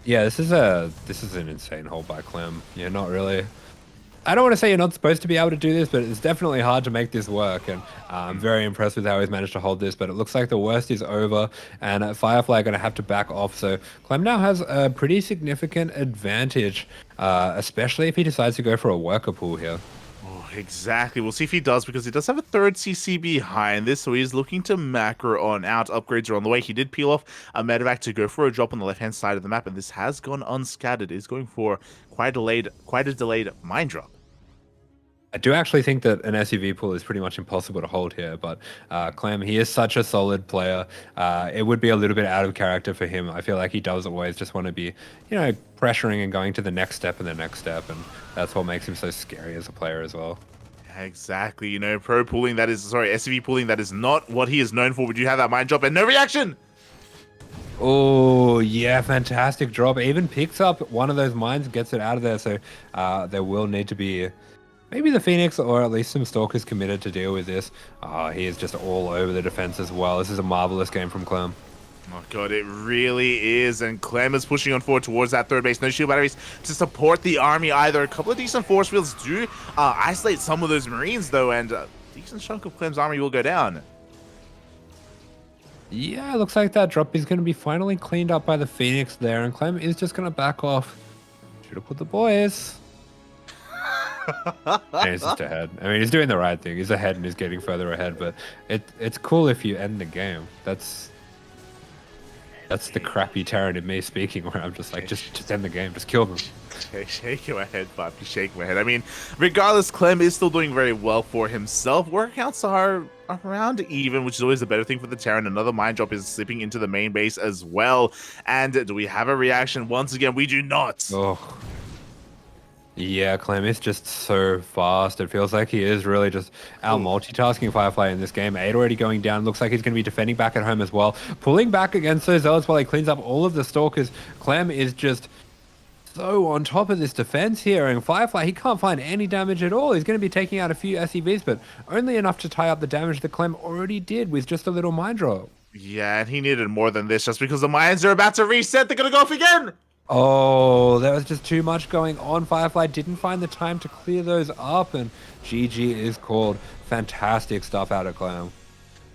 Speaker 2: Yeah, this is an insane hold by Clem. Yeah, not really. I don't want to say you're not supposed to be able to do this, but it's definitely hard to make this work. And I'm very impressed with how he's managed to hold this. But it looks like the worst is over, and Firefly are going to have to back off. So Clem now has a pretty significant advantage, especially if he decides to go for a worker pool here.
Speaker 1: Exactly. We'll see if he does, because he does have a third CC behind this, so he's looking to macro on out. Upgrades are on the way. He did peel off a medevac to go for a drop on the left-hand side of the map, and this has gone unscattered. He's going for quite a delayed mine drop.
Speaker 2: I do actually think that an SUV pool is pretty much impossible to hold here, but Clem, he is such a solid player. It would be a little bit out of character for him. I feel like he does always just want to be, pressuring and going to the next step and the next step, and that's what makes him so scary as a player as well.
Speaker 1: Exactly. SUV pooling, that is not what he is known for. Would you have that mine drop and no reaction?
Speaker 2: Oh, yeah, fantastic drop. Even picks up one of those mines, gets it out of there, so there will need to be maybe the Phoenix or at least some Stalkers committed to deal with this. He is just all over the defense as well. This is a marvelous game from Clem.
Speaker 1: Oh god, it really is, and Clem is pushing on forward towards that third base. No shield batteries to support the army either. A couple of decent force fields do isolate some of those Marines though, and a decent chunk of Clem's army will go down.
Speaker 2: Yeah, looks like that drop is going to be finally cleaned up by the Phoenix there, and Clem is just going to back off. Should have put the boys. And he's just ahead. I mean, he's doing the right thing. He's ahead and he's getting further ahead, but it's cool if you end the game. That's That's the crappy Terran in me speaking, where I'm just like, just end the game, just kill them.
Speaker 1: Shaking my head, Poppy. Shaking my head. I mean, regardless, Clem is still doing very well for himself. Work counts are around even, which is always a better thing for the Terran. Another mine drop is slipping into the main base as well. And do we have a reaction? Once again, we do not.
Speaker 2: Oh. Yeah, Clem is just so fast. It feels like he is really just out multitasking Firefly in this game. 8 already going down. Looks like he's going to be defending back at home as well. Pulling back against those Zealots while he cleans up all of the Stalkers. Clem is just so on top of this defense here. And Firefly, he can't find any damage at all. He's going to be taking out a few SEVs, but only enough to tie up the damage that Clem already did with just a little mine drop.
Speaker 1: Yeah, and he needed more than this just because the mines are about to reset. They're going to go off again.
Speaker 2: Oh, there was just too much going on. Firefly didn't find the time to clear those up, and GG is called. Fantastic stuff out of Clem.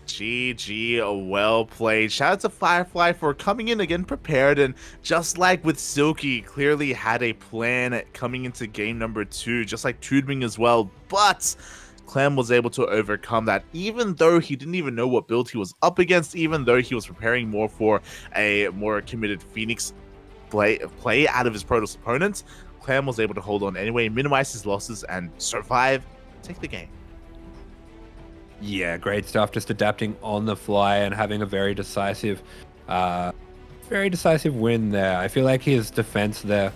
Speaker 1: GG, well played. Shout out to Firefly for coming in again prepared, and just like with Silky, clearly had a plan coming into game number 2, just like TooDming as well, but Clem was able to overcome that, even though he didn't even know what build he was up against, even though he was preparing more for a more committed Phoenix play out of his Protoss opponents. Clem was able to hold on anyway, minimize his losses, and survive, take the game.
Speaker 2: Yeah, great stuff. Just adapting on the fly and having a very decisive win there. I feel like his defense there